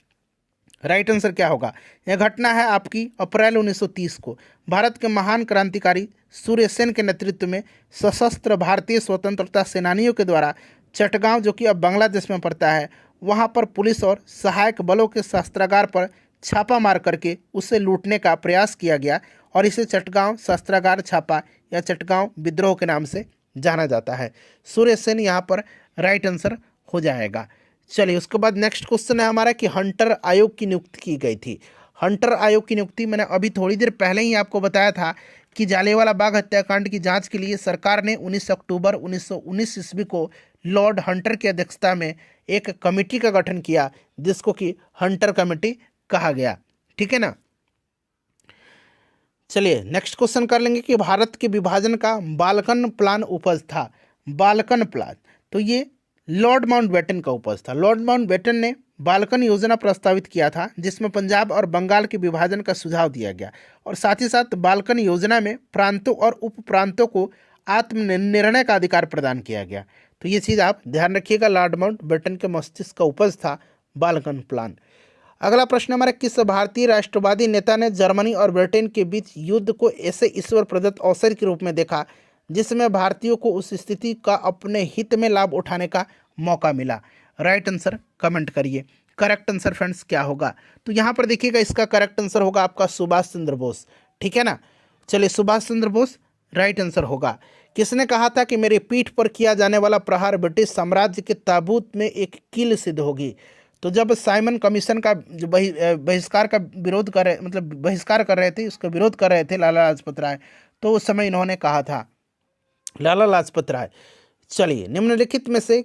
राइट आंसर क्या होगा। यह घटना है आपकी अप्रैल 1930 को। भारत के महान क्रांतिकारी सूर्य सेन के नेतृत्व में सशस्त्र भारतीय स्वतंत्रता सेनानियों के द्वारा चटगांव, जो कि अब बांग्लादेश में पड़ता है, वहां पर पुलिस और सहायक बलों के शस्त्रागार पर छापा मार करके उसे लूटने का प्रयास किया गया और इसे चटगांव शस्त्रागार छापा या चटगांव विद्रोह के नाम से जाना जाता है। सूर्य सेन यहाँ पर राइट आंसर हो जाएगा। चलिए, उसके बाद नेक्स्ट क्वेश्चन है हमारा कि हंटर आयोग की नियुक्ति की गई थी। हंटर आयोग की नियुक्ति मैंने अभी थोड़ी देर पहले ही आपको बताया था कि जालियांवाला बाग हत्याकांड की जांच के लिए सरकार ने 19 अक्टूबर 1919 ईस्वी को लॉर्ड हंटर की अध्यक्षता में एक कमेटी का गठन किया जिसको कि हंटर कमेटी कहा गया, ठीक है ना। चलिए नेक्स्ट क्वेश्चन कर लेंगे कि भारत के विभाजन का बाल्कन प्लान उपज था। बाल्कन प्लान, तो ये लॉर्ड माउंटबेटन का उपज था। लॉर्ड माउंटबेटन ने बाल्कन योजना प्रस्तावित किया था, जिसमें पंजाब और बंगाल के विभाजन का सुझाव दिया गया, और साथ ही साथ बाल्कन योजना में प्रांतों और उप प्रांतों को आत्मनिर्णय का अधिकार प्रदान किया गया। तो ये चीज़ आप ध्यान रखिएगा, लॉर्ड माउंटबेटन के मस्तिष्क का उपज था बाल्कन प्लान। अगला प्रश्न हमारा, किस भारतीय राष्ट्रवादी नेता ने जर्मनी और ब्रिटेन के बीच युद्ध को ऐसे ईश्वर प्रदत्त अवसर के रूप में देखा जिसमें भारतीयों को उस स्थिति का अपने हित में लाभ उठाने का मौका मिला? राइट आंसर कमेंट करिए। करेक्ट आंसर फ्रेंड्स क्या होगा? तो यहाँ पर देखिएगा, इसका करेक्ट आंसर होगा आपका सुभाष चंद्र बोस। ठीक है ना, चलिए सुभाष चंद्र बोस राइट आंसर होगा। किसने कहा था कि मेरी पीठ पर किया जाने वाला प्रहार ब्रिटिश साम्राज्य के ताबूत में एक कील सिद्ध होगी? तो जब साइमन कमीशन का जो बहिष्कार का विरोध कर रहे, मतलब बहिष्कार कर रहे थे, उसका विरोध कर रहे थे लाला लाजपत राय, तो उस समय इन्होंने कहा था, लाला लाजपत राय। चलिए निम्नलिखित में से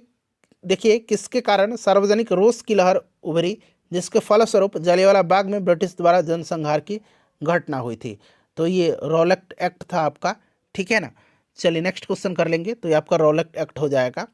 देखिए किसके कारण सार्वजनिक रोष की लहर उभरी जिसके फलस्वरूप जलियांवाला बाग में ब्रिटिश द्वारा जनसंहार की घटना हुई थी? तो ये रॉलेट एक्ट था आपका। ठीक है ना, चलिए नेक्स्ट क्वेश्चन कर लेंगे, तो ये आपका रॉलेट एक्ट हो जाएगा।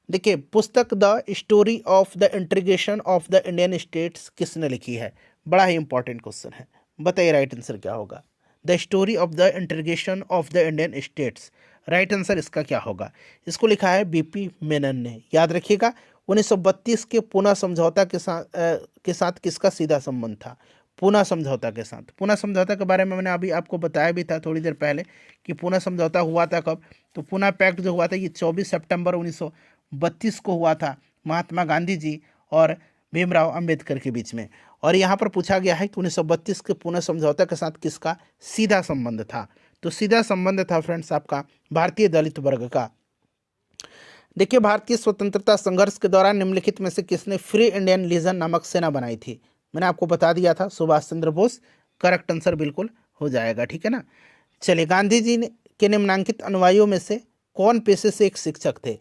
देखिए, पुस्तक the story of the integration of the Indian states किसने लिखी है? बड़ा ही इंपॉर्टेंट क्वेश्चन है, बताइए राइट आंसर क्या होगा? The story of the integration of the Indian states, right answer इसका क्या होगा? इसको लिखा है बीपी मेनन ने। याद रखिएगा, 1932 के पूना समझौता के साथ किसका सीधा संबंध था? पूना समझौता के साथ। पूना समझौता के बारे में मैंने अभी आपको बताया भी था थोड़ी देर पहले कि पूना समझौता हुआ था कब। तो पूना पैक्ट जो हुआ था ये 24 सितंबर 1932 को हुआ था, महात्मा गांधी जी और भीमराव अंबेडकर के बीच में। और यहाँ पर पूछा गया है कि 1932 के पूना समझौता के साथ किसका सीधा संबंध था? तो सीधा संबंध था फ्रेंड्स आपका भारतीय दलित वर्ग का। देखिए, भारतीय स्वतंत्रता संघर्ष के दौरान निम्नलिखित में से किसने फ्री इंडियन लीजन नामक सेना बनाई थी? मैंने आपको बता दिया था, सुभाष चंद्र बोस। करेक्ट आंसर बिल्कुल हो जाएगा। ठीक है ना, चलिए गांधी जी के निम्नांकित अनुयायियों में से कौन पेशे से एक शिक्षक थे?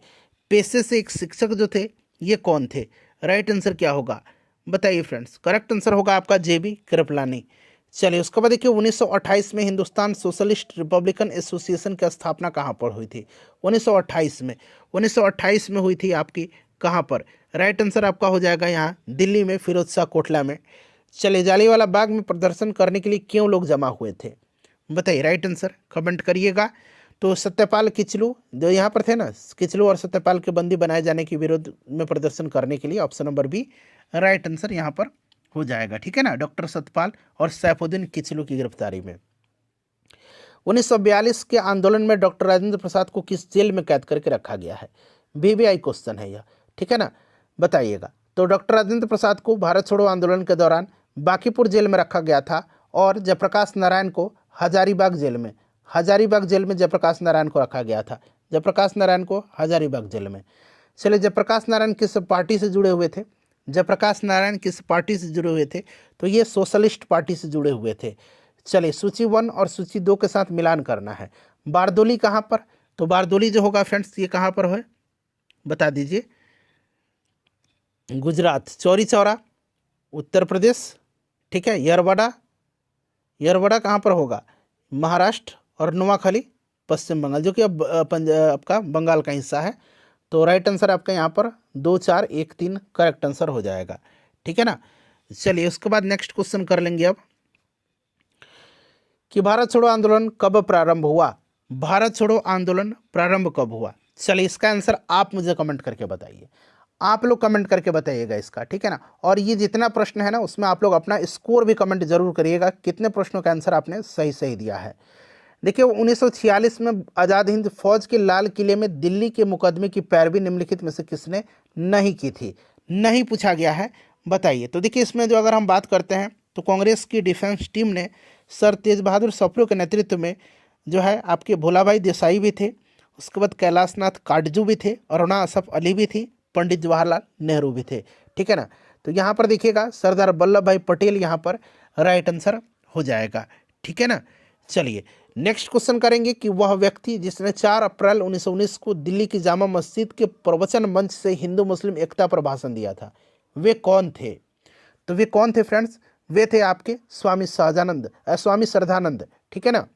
पेशे से एक शिक्षक जो थे ये कौन थे? राइट आंसर क्या होगा बताइए फ्रेंड्स? करेक्ट आंसर होगा आपका जेबी कृपलानी। चलिए उसके बाद देखिए, 1928 में हिंदुस्तान सोशलिस्ट रिपब्लिकन एसोसिएशन की स्थापना कहाँ पर हुई थी? 1928 में, 1928 में हुई थी आपकी कहाँ पर? राइट आंसर आपका हो जाएगा यहाँ दिल्ली में, फिरोज शाह कोटला में। चलिए, जालियांवाला बाग में प्रदर्शन करने के लिए क्यों लोग जमा हुए थे? बताइए राइट आंसर कमेंट करिएगा। तो सत्यपाल किचलू जो यहाँ पर थे ना, किचलू और सत्यपाल के बंदी बनाए जाने के विरोध में प्रदर्शन करने के लिए, option number B right answer यहाँ पर हो जाएगा। ठीक है ना, डॉक्टर सत्यपाल और सैफुद्दीन किचलू की गिरफ्तारी में। 1942 के आंदोलन में डॉक्टर राजेंद्र प्रसाद को किस जेल में कैद करके रखा गया है? वीवीआई क्वेश्चन है यह। ठीक है ना, बताइएगा। तो डॉक्टर राजेंद्र प्रसाद को भारत छोड़ो आंदोलन के दौरान बांकीपुर जेल में रखा गया था, और जयप्रकाश नारायण को हजारीबाग जेल में, हजारीबाग जेल में जयप्रकाश नारायण को रखा गया था। जयप्रकाश नारायण को हजारीबाग जेल में। चलिए, जयप्रकाश नारायण किस पार्टी से जुड़े हुए थे? जयप्रकाश नारायण किस पार्टी से जुड़े हुए थे? तो ये सोशलिस्ट पार्टी से जुड़े हुए थे। चलिए, सूची 1 और सूची 2 के साथ मिलान करना है। बारदोली कहाँ पर? तो बारदोली जो होगा फ्रेंड्स ये कहाँ पर है बता दीजिए? गुजरात। चौरी चौरा उत्तर प्रदेश। ठीक है, यरवड़ा, यरवड़ा कहाँ पर होगा? महाराष्ट्र। और नोआखाली पश्चिम बंगाल, जो कि अब आपका बंगाल का हिस्सा है। तो राइट आंसर आपका यहाँ पर 2, 4, 1, 3 करेक्ट आंसर हो जाएगा। ठीक है ना, चलिए उसके बाद नेक्स्ट क्वेश्चन कर लेंगे अब कि भारत छोड़ो आंदोलन कब प्रारंभ हुआ? भारत छोड़ो आंदोलन प्रारंभ कब हुआ? चलिए इसका आंसर आप मुझे कमेंट करके बताइए, आप लोग कमेंट करके बताइएगा इसका। ठीक है ना, और ये जितना प्रश्न है ना उसमें आप लोग अपना स्कोर भी कमेंट जरूर करिएगा, कितने प्रश्नों का आंसर आपने सही सही दिया है। देखिए, 1946 में आज़ाद हिंद फौज के लाल किले में दिल्ली के मुकदमे की पैरवी निम्नलिखित में से किसने नहीं की थी? नहीं पूछा गया है, बताइए। तो देखिए, इसमें जो अगर हम बात करते हैं तो कांग्रेस की डिफेंस टीम ने सर तेज बहादुर सप्रू के नेतृत्व में जो है आपके भोलाभाई देसाई भी थे, उसके बाद कैलाश नाथ काटजू भी थे, अरुणा असफ अली भी थी, पंडित जवाहरलाल नेहरू भी थे। ठीक है ना, तो यहाँ पर देखिएगा सरदार वल्लभ भाई पटेल यहाँ पर राइट आंसर हो जाएगा। ठीक है ना, चलिए नेक्स्ट क्वेश्चन करेंगे कि वह व्यक्ति जिसने 4 अप्रैल 1919 को दिल्ली की जामा मस्जिद के प्रवचन मंच से हिंदू मुस्लिम एकता पर भाषण दिया था, वे कौन थे? तो वे कौन थे फ्रेंड्स? वे थे आपके स्वामी स्वामी श्रद्धानंद, ठीक है ना।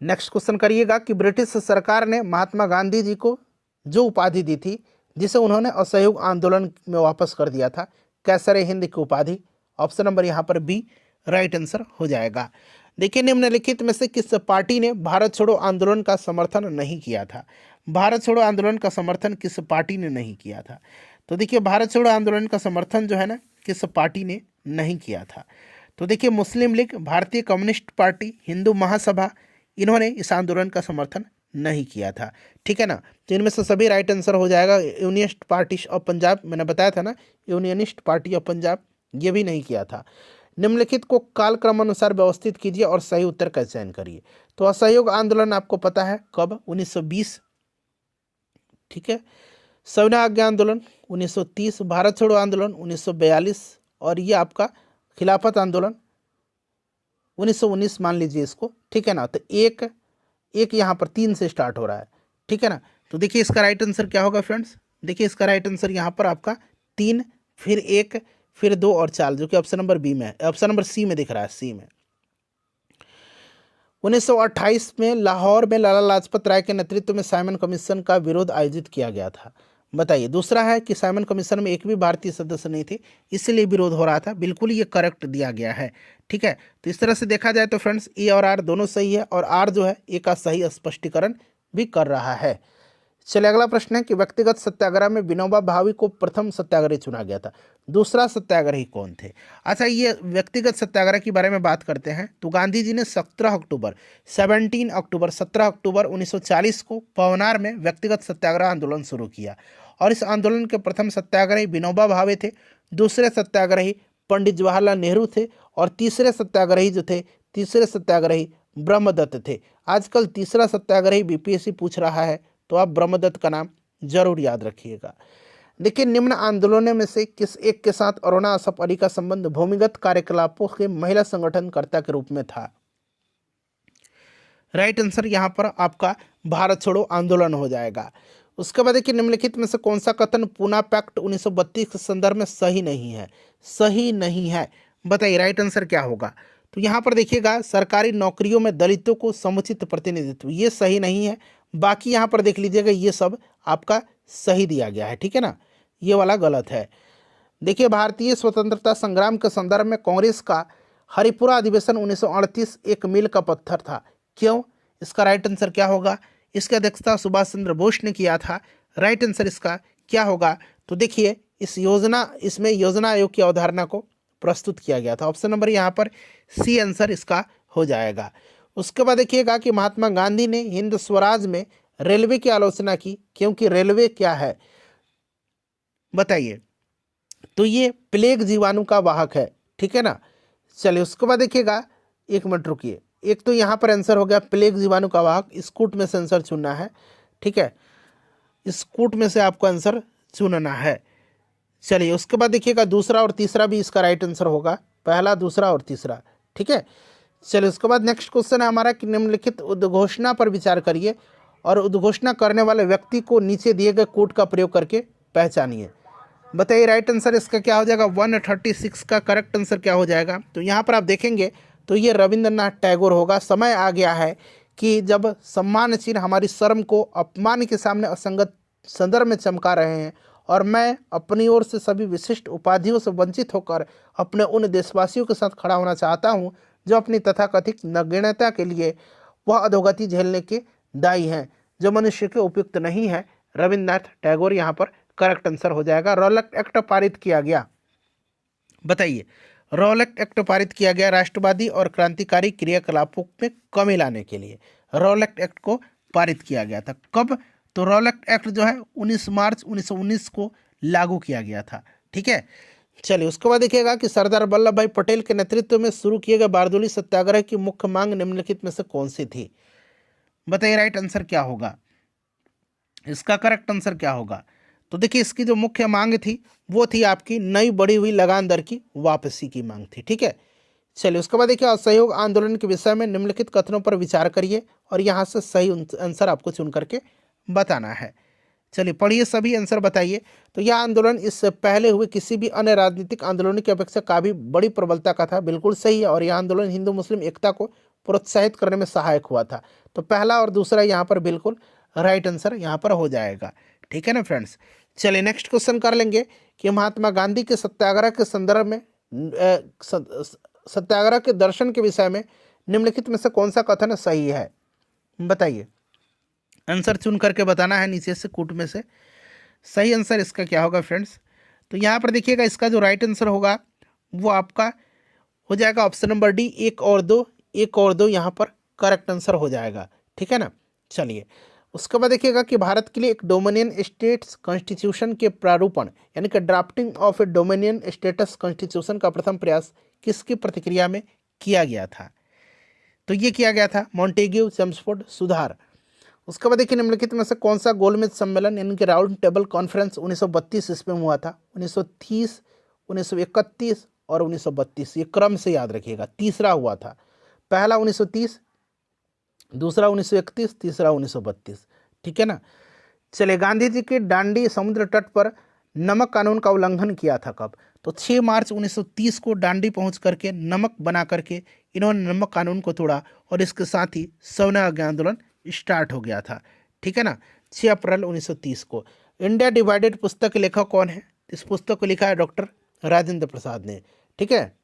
नेक्स्ट क्वेश्चन करिएगा कि ब्रिटिश सरकार ने महात्मा गांधी जी को जो उपाधि दी थी जिसे उन्होंने असहयोग आंदोलन में वापस कर दिया था, कैसरे हिंद की उपाधि। ऑप्शन नंबर यहाँ पर बी राइट आंसर हो जाएगा। देखिए, निम्नलिखित में से किस पार्टी ने भारत छोड़ो आंदोलन का समर्थन नहीं किया था? भारत छोड़ो आंदोलन का समर्थन किस पार्टी ने नहीं किया था? तो देखिए, भारत छोड़ो आंदोलन का समर्थन जो है ना, किस पार्टी ने नहीं किया था? तो देखिए, मुस्लिम लीग, भारतीय कम्युनिस्ट पार्टी, हिंदू महासभा, इन्होंने इस आंदोलन का समर्थन नहीं किया था, ठीक है ना। तो इनमें से सभी राइट आंसर हो जाएगा। यूनियनिस्ट पार्टी ऑफ पंजाब, मैंने बताया था ना, यूनियनिस्ट पार्टी ऑफ पंजाब, ये भी नहीं किया था। निम्नलिखित को कालक्रम अनुसार व्यवस्थित कीजिए और सही उत्तर का चयन करिए। तो असहयोग आंदोलन आपको पता है कब? 1920, ठीक है। सविनय आज्ञा आंदोलन 1930, भारत छोड़ो आंदोलन 1942, और ये आपका खिलाफत आंदोलन 1919 मान लीजिए इसको, ठीक है ना। तो एक यहाँ पर 3 से स्टार्ट हो रहा है, ठीक है ना। तो देखिए इसका राइट आंसर क्या होगा फ्रेंड्स? देखिए इसका राइट आंसर यहाँ पर आपका 3, फिर 1, फिर 2 और 4, जो कि ऑप्शन नंबर बी में है, ऑप्शन नंबर सी में दिख रहा है, सी में। 1928 में लाहौर में लाला लाजपत राय के नेतृत्व में साइमन कमीशन का विरोध आयोजित किया गया था। बताइए। दूसरा है कि साइमन कमीशन में एक भी भारतीय सदस्य नहीं थे, इसलिए विरोध हो रहा था। बिल्कुल ये करेक्ट दिया गया है, ठीक है। तो इस तरह से देखा जाए तो फ्रेंड्स ए और आर दोनों सही है, और आर जो है ए का सही स्पष्टीकरण भी कर रहा है। चलिए अगला प्रश्न है कि व्यक्तिगत सत्याग्रह में विनोबा भावे को प्रथम सत्याग्रही चुना गया था। दूसरा सत्याग्रही कौन थे? अच्छा, ये व्यक्तिगत सत्याग्रह के बारे में बात करते हैं तो गांधी जी ने 17 अक्टूबर 17 अक्टूबर 1940 को पवनार में व्यक्तिगत सत्याग्रह आंदोलन शुरू किया, और इस आंदोलन के प्रथम सत्याग्रही विनोबा भावे थे। दूसरे सत्याग्रही पंडित जवाहरलाल नेहरू थे, और तीसरे सत्याग्रही ब्रह्मदत्त थे। आजकल तीसरा सत्याग्रही बीपीएससी पूछ रहा है, तो आप ब्रह्मदत्त का नाम जरूर याद रखिएगा। देखिए, निम्न आंदोलनों में से किस एक के साथ अरुणा असफ अली का संबंध भूमिगत कार्यकलापों के महिला संगठनकर्ता के रूप में था? राइट आंसर यहाँ पर आपका भारत छोड़ो आंदोलन हो जाएगा। उसके बाद देखिए, निम्नलिखित में से कौन सा कथन पूना पैक्ट 1932 के संदर्भ में सही नहीं है? सही नहीं है, बताइए राइट आंसर क्या होगा? तो यहाँ पर देखिएगा, सरकारी नौकरियों में दलितों को समुचित प्रतिनिधित्व, ये सही नहीं है। बाकी यहाँ पर देख लीजिएगा, ये सब आपका सही दिया गया है, ठीक है ना, ये वाला गलत है। देखिए, भारतीय स्वतंत्रता संग्राम के संदर्भ में कांग्रेस का हरिपुरा अधिवेशन 1938 एक मील का पत्थर था। क्यों? इसका राइट आंसर क्या होगा? इसकी अध्यक्षता सुभाष चंद्र बोस ने किया था। राइट आंसर इसका क्या होगा? तो देखिए, इसमें योजना आयोग की अवधारणा को प्रस्तुत किया गया था। ऑप्शन नंबर यहाँ पर सी आंसर इसका हो जाएगा। उसके बाद देखिएगा कि महात्मा गांधी ने हिंद स्वराज में रेलवे की आलोचना की, क्योंकि रेलवे क्या है बताइए? तो ये प्लेग जीवाणु का वाहक है, ठीक है ना। चलिए उसके बाद देखिएगा, एक मिनट रुकिए, एक तो यहाँ पर आंसर हो गया प्लेग जीवाणु का वाहक, स्कूट में से आंसर चुनना है, ठीक है, स्कूट में से आपको आंसर चुनना है। चलिए उसके बाद देखिएगा, दूसरा और तीसरा भी इसका राइट आंसर होगा, पहला, दूसरा और तीसरा, ठीक है। चलिए उसके बाद नेक्स्ट क्वेश्चन है हमारा कि निम्नलिखित उद्घोषणा पर विचार करिए और उद्घोषणा करने वाले व्यक्ति को नीचे दिए गए कोड का प्रयोग करके पहचानिए। बताइए राइट आंसर इसका क्या हो जाएगा? 136 का करेक्ट आंसर क्या हो जाएगा? तो यहाँ पर आप देखेंगे तो ये रविंद्रनाथ टैगोर होगा। समय आ गया है कि जब सम्मान चिन्ह हमारी शर्म को अपमान के सामने असंगत संदर्भ में चमका रहे हैं, और मैं अपनी ओर से सभी विशिष्ट उपाधियों से वंचित होकर अपने उन देशवासियों के साथ खड़ा होना चाहता हूं जो अपनी तथाकथित नगण्यता के लिए वह अधोगति झेलने के दायी हैं जो मनुष्य के उपयुक्त नहीं है। रविंद्रनाथ टैगोर यहाँ पर करेक्ट आंसर हो जाएगा। रॉलेट एक्ट पारित किया गया, बताइए रॉलेट एक्ट पारित किया गया राष्ट्रवादी और क्रांतिकारी क्रियाकलापों में कमी लाने के लिए। रॉलेट एक्ट को पारित किया गया था कब? तो रॉलेट एक्ट जो है 19 मार्च 1919 को लागू किया गया था, ठीक है। चलिए उसके बाद देखिएगा कि सरदार वल्लभ भाई पटेल के नेतृत्व में शुरू किए गए बारदोली सत्याग्रह की मुख्य मांग निम्नलिखित में से कौन सी थी? बताइए राइट आंसर क्या होगा? इसका करेक्ट आंसर क्या होगा? तो देखिए इसकी जो मुख्य मांग थी वो थी आपकी नई बढ़ी हुई लगान दर की वापसी की मांग थी, ठीक है। चलिए उसके बाद देखिए असहयोग आंदोलन के विषय में निम्नलिखित कथनों पर विचार करिए और यहाँ से सही आंसर आपको चुन करके बताना है। चलिए पढ़िए सभी आंसर बताइए। तो यह आंदोलन इससे पहले हुए किसी भी अन्य राजनीतिक आंदोलनों की अपेक्षा काफी बड़ी प्रबलता का था। बिल्कुल सही है। और यह आंदोलन हिंदू मुस्लिम एकता को प्रोत्साहित करने में सहायक हुआ था। तो पहला और दूसरा यहाँ पर बिल्कुल राइट आंसर यहाँ पर हो जाएगा। ठीक है ना फ्रेंड्स। चलिए नेक्स्ट क्वेश्चन कर लेंगे कि महात्मा गांधी के सत्याग्रह के संदर्भ में सत्याग्रह के दर्शन के विषय में निम्नलिखित में से कौन सा कथन सही है, बताइए। आंसर चुन करके बताना है नीचे से कूट में से। सही आंसर इसका क्या होगा फ्रेंड्स? तो यहाँ पर देखिएगा इसका जो राइट आंसर होगा वो आपका हो जाएगा ऑप्शन नंबर डी, 1 और 2। 1 और 2 यहाँ पर करेक्ट आंसर हो जाएगा। ठीक है ना। चलिए उसके बाद देखिएगा कि भारत के लिए एक डोमिनियन स्टेट्स कॉन्स्टिट्यूशन के प्रारूपण यानी कि drafting of A dominion status constitution का प्रथम प्रयास किसकी प्रतिक्रिया में किया गया था? तो ये किया गया था मॉन्टेग्यू चेम्सफोर्ड सुधार। उसके बाद देखिए निम्नलिखित में से कौन सा गोलमेज सम्मेलन यानी कि राउंड टेबल कॉन्फ्रेंस 1932 ईस्वी में हुआ था? 1930, 1931 और 1932। ये क्रम से याद रखिएगा। तीसरा हुआ था, पहला 1930, दूसरा 1931, तीसरा 1932। ठीक है ना। चलिए गांधी जी के दांडी समुद्र तट पर नमक कानून का उल्लंघन किया था कब? तो 6 मार्च 1930 को दांडी पहुंच करके नमक बना करके इन्होंने नमक कानून को तोड़ा और इसके साथ ही सवर्ण आज्ञा आंदोलन स्टार्ट हो गया था। ठीक है ना। 6 अप्रैल 1930 को। इंडिया डिवाइडेड पुस्तक के लेखक कौन है? इस पुस्तक को लिखा है डॉक्टर राजेंद्र प्रसाद ने। ठीक है।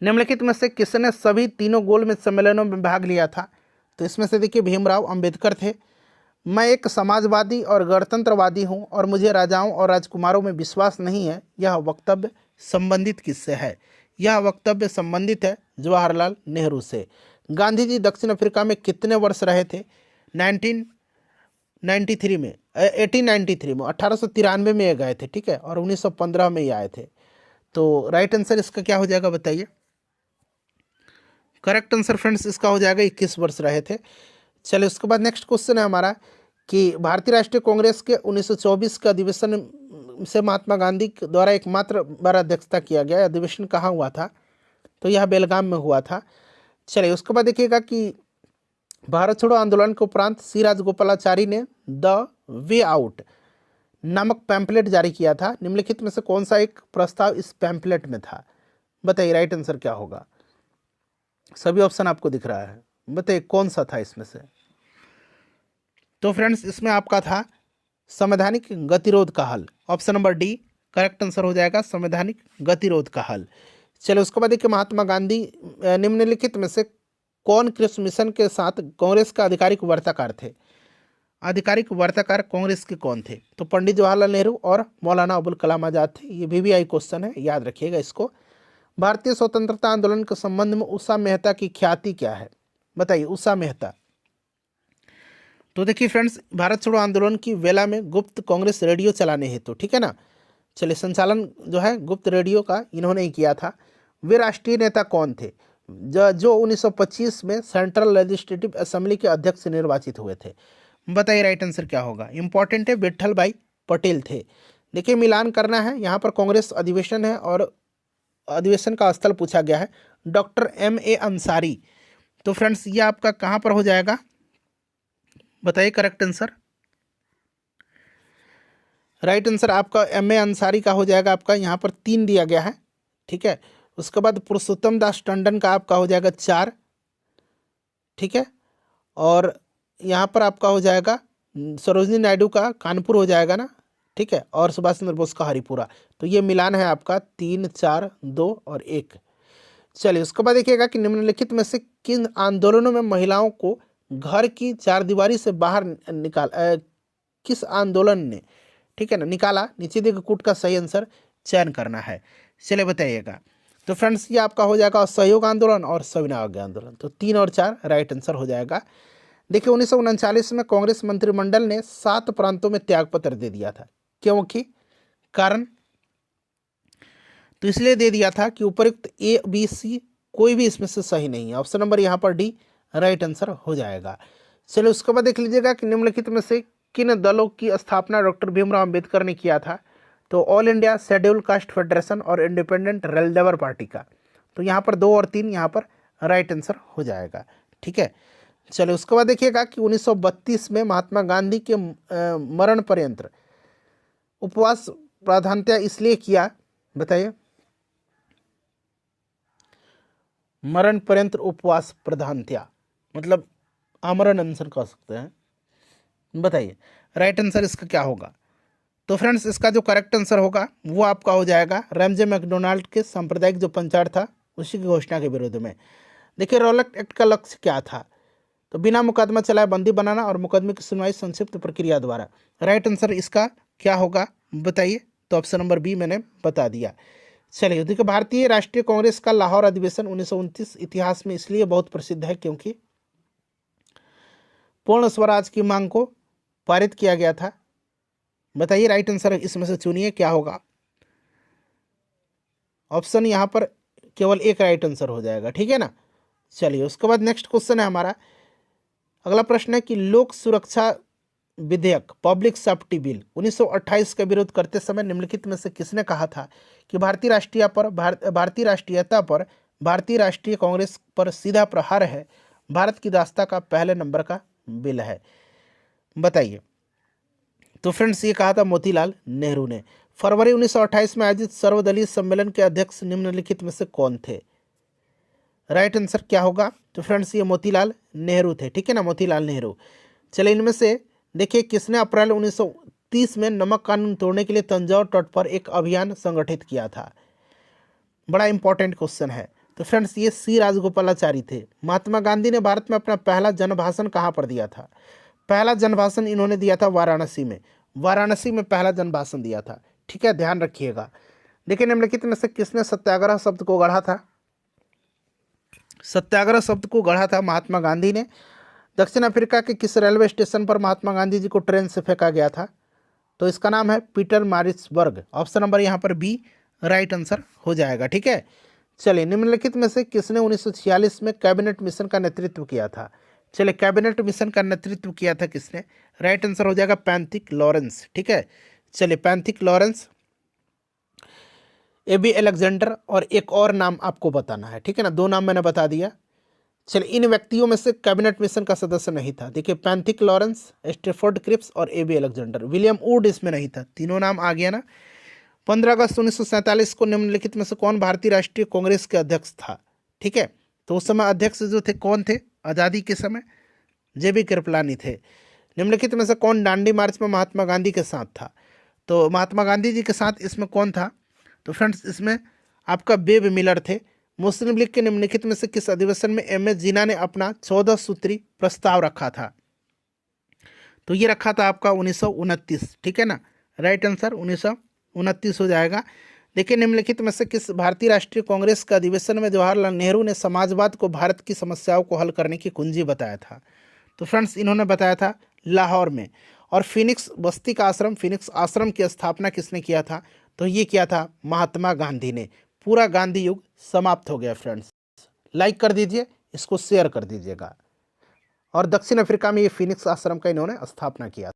निम्नलिखित में से किसने सभी तीनों गोलमेज सम्मेलनों में भाग लिया था? तो इसमें से देखिए भीमराव अंबेडकर थे। मैं एक समाजवादी और गणतंत्रवादी हूं और मुझे राजाओं और राजकुमारों में विश्वास नहीं है। यह वक्तव्य संबंधित किससे है? यह वक्तव्य संबंधित है जवाहरलाल नेहरू से। गांधी जी दक्षिण अफ्रीका में कितने वर्ष रहे थे? 1893 में 1893 में गए थे। ठीक है। और 1915 में ही आए थे। तो राइट आंसर इसका क्या हो जाएगा बताइए। करेक्ट आंसर फ्रेंड्स इसका हो जाएगा 21 वर्ष रहे थे। चलिए उसके बाद नेक्स्ट क्वेश्चन है हमारा कि भारतीय राष्ट्रीय कांग्रेस के 1924 के अधिवेशन से महात्मा गांधी द्वारा एकमात्र बार अध्यक्षता किया गया। अधिवेशन कहाँ हुआ था? तो यह बेलगाम में हुआ था। चलिए उसके बाद देखिएगा कि भारत छोड़ो आंदोलन के उपरांत सी राजगोपालाचारी ने द वे आउट नामक पैम्पलेट जारी किया था। निम्नलिखित में से कौन सा एक प्रस्ताव इस पैम्पलेट में था? बताइए राइट आंसर क्या होगा। सभी ऑप्शन आपको दिख रहा है, बताइए कौन सा था इसमें से। तो फ्रेंड्स इसमें आपका था संवैधानिक गतिरोध का हल। Option number D correct answer हो जाएगा, संवैधानिक गतिरोध का हल। चलो उसके बाद देखिए महात्मा गांधी निम्नलिखित में से कौन कृषि मिशन के साथ कांग्रेस का आधिकारिक वार्ताकार थे? आधिकारिक वार्ताकार कांग्रेस के कौन थे? तो पंडित जवाहरलाल नेहरू और मौलाना अबुल कलाम आजाद थे। ये VVI क्वेश्चन है, याद रखिएगा इसको। भारतीय स्वतंत्रता आंदोलन के संबंध में उषा मेहता की ख्याति क्या है? बताइए उषा मेहता। तो देखिए फ्रेंड्स भारत छोड़ो आंदोलन की वेला में गुप्त कांग्रेस रेडियो चलाने हेतु, ठीक है ना, चलिए संचालन जो है गुप्त रेडियो का इन्होंने ही किया था। वे राष्ट्रीय नेता कौन थे जो 1925 में सेंट्रल लेजिस्लेटिव असेंबली के अध्यक्ष निर्वाचित हुए थे? बताइए राइट आंसर क्या होगा। इंपॉर्टेंट है, विट्ठल भाई पटेल थे। देखिए मिलान करना है, यहाँ पर कांग्रेस अधिवेशन है और अधिवेशन का स्थल पूछा गया है डॉक्टर MA अंसारी। तो फ्रेंड्स ये आपका कहाँ पर हो जाएगा बताइए करेक्ट आंसर। राइट आंसर आपका MA अंसारी का हो जाएगा, आपका यहाँ पर 3 दिया गया है, ठीक है। उसके बाद पुरुषोत्तम दास टंडन का आपका हो जाएगा 4, ठीक है। और यहाँ पर आपका हो जाएगा सरोजनी नायडू का कानपुर हो जाएगा ना, ठीक है। और सुभाष चंद्र बोस का हरिपुरा। तो ये मिलान है आपका 3, 4, 2 और 1। चलिए उसके बाद देखिएगा कि निम्नलिखित में से किन आंदोलनों में महिलाओं को घर की चारदीवारी से बाहर किस आंदोलन ने, ठीक है ना, निकाला? नीचे देखिए कूट का सही आंसर चयन करना है। चलिए बताइएगा। तो फ्रेंड्स ये आपका हो जाएगा असहयोग आंदोलन और सविनय अवज्ञा आंदोलन। तो 3 और 4 राइट आंसर हो जाएगा। देखिए 1939 में कांग्रेस मंत्रिमंडल ने 7 प्रांतों में त्यागपत्र दे दिया था, क्योंकि कारण तो इसलिए दे दिया था कि उपयुक्त A, B, C कोई भी इसमें से सही नहीं है। ऑप्शन नंबर यहाँ पर डी राइट आंसर हो जाएगा। चलिए उसके बाद देख लीजिएगा कि निम्नलिखित में से किन दलों की स्थापना डॉक्टर भीमराव अंबेडकर ने किया था? तो all India schedule caste federation और इंडिपेंडेंट लेबर पार्टी का। तो यहाँ पर 2 और 3 यहाँ पर राइट आंसर हो जाएगा, ठीक है। चलिए उसके बाद देखिएगा कि 1932 में महात्मा गांधी के मरण पर्यंत उपवास प्राधान्यता इसलिए किया, बताइए। मरण पर्यंत उपवास प्रधानता मतलब आमरण अनशन कह सकते हैं, बताइए राइट आंसर इसका क्या होगा। तो फ्रेंड्स इसका जो करेक्ट आंसर होगा वो आपका हो जाएगा रैमजे मैकडोनाल्ड के सांप्रदायिक जो पंचायत था उसी की घोषणा के विरोध में। देखिए रॉलेट एक्ट का लक्ष्य क्या था, तो बिना मुकदमा चलाए बंदी बनाना और मुकदमे की सुनवाई संक्षिप्त प्रक्रिया द्वारा। राइट आंसर इसका क्या होगा बताइए, तो ऑप्शन नंबर बी मैंने बता दिया। चलिए देखिए भारतीय राष्ट्रीय कांग्रेस का लाहौर अधिवेशन 1929 इतिहास में इसलिए बहुत प्रसिद्ध है क्योंकि पूर्ण स्वराज की मांग को पारित किया गया था। बताइए राइट आंसर इसमें से चुनिए क्या होगा। ऑप्शन यहाँ पर केवल एक राइट आंसर हो जाएगा, ठीक है ना। चलिए उसके बाद नेक्स्ट क्वेश्चन है हमारा, अगला प्रश्न है कि लोक सुरक्षा विधेयक पब्लिक सेफ्टी बिल 1928 का विरोध करते समय निम्नलिखित में से किसने कहा था कि भारतीय राष्ट्रीयता पर भारतीय राष्ट्रीय कांग्रेस पर सीधा प्रहार है, भारत की दास्ता का पहले नंबर का बिल है, बताइए। तो फ्रेंड्स ये कहा था मोतीलाल नेहरू ने। फरवरी 1928 में आयोजित सर्वदलीय सम्मेलन के अध्यक्ष निम्नलिखित में से कौन थे। राइट आंसर क्या होगा, तो फ्रेंड्स ये मोतीलाल नेहरू थे, ठीक है ना, मोतीलाल नेहरू। चलिए इनमें से देखिए किसने अप्रैल 1930 में नमक कानून तोड़ने के लिए तंजौर तट पर एक अभियान संगठित किया था। बड़ा इंपॉर्टेंट क्वेश्चन है। तो फ्रेंड्स ये सी राजगोपालाचारी थे। महात्मा गांधी ने भारत में अपना पहला जनभाषण कहाँ पर दिया था। पहला जनभाषण इन्होंने दिया था वाराणसी में, वाराणसी में पहला जनभाषण दिया था, ठीक है, ध्यान रखिएगा। देखिए निम्नलिखित में से किसने सत्याग्रह शब्द को गढ़ा था। सत्याग्रह शब्द को गढ़ा था महात्मा गांधी ने। दक्षिण अफ्रीका के किस रेलवे स्टेशन पर महात्मा गांधी जी को ट्रेन से फेंका गया था, तो इसका नाम है पीटर मारिट्सबर्ग। ऑप्शन नंबर यहाँ पर बी राइट आंसर हो जाएगा, ठीक है। चलिए निम्नलिखित में से किसने 1946 में कैबिनेट मिशन का नेतृत्व किया था। चलिए कैबिनेट मिशन का नेतृत्व किया था किसने, राइट आंसर हो जाएगा पैंथिक लॉरेंस, ठीक है। चलिए पैंथिक लॉरेंस, एबी अलेक्जेंडर और एक और नाम आपको बताना है, ठीक है ना, दो नाम मैंने बता दिया। चलिए इन व्यक्तियों में से कैबिनेट मिशन का सदस्य नहीं था। देखिए पैंथिक लॉरेंस, स्टेफोर्ड क्रिप्स और एबी अलेक्जेंडर। विलियम वुड इसमें नहीं था। तीनों नाम आ गया ना। 15 अगस्त 1947 को निम्नलिखित में से कौन भारतीय राष्ट्रीय कांग्रेस के अध्यक्ष था, ठीक है। तो उस समय अध्यक्ष जो थे कौन थे आज़ादी के समय, जेबी कृपलानी थे। निम्नलिखित में से कौन दांडी मार्च में महात्मा गांधी के साथ था, तो महात्मा गांधी जी के साथ इसमें कौन था, तो फ्रेंड्स इसमें आपका बेब मिलर थे। मुस्लिम लीग के निम्नलिखित में से किस अधिवेशन में एम.एस. जिन्ना ने अपना 14 सूत्री प्रस्ताव रखा था, तो ये रखा था आपका 1929, ठीक है ना, राइट आंसर 1929 हो जाएगा। देखिए निम्नलिखित में से किस भारतीय राष्ट्रीय कांग्रेस के अधिवेशन में जवाहरलाल नेहरू ने समाजवाद को भारत की समस्याओं को हल करने की कुंजी बताया था, तो फ्रेंड्स इन्होंने बताया था लाहौर में। और फिनिक्स बस्ती का आश्रम, फिनिक्स आश्रम की स्थापना किसने किया था, तो ये किया था महात्मा गांधी ने। पूरा गांधी युग समाप्त हो गया फ्रेंड्स। लाइक कर दीजिए, इसको शेयर कर दीजिएगा। और दक्षिण अफ्रीका में ये फिनिक्स आश्रम का इन्होंने स्थापना किया।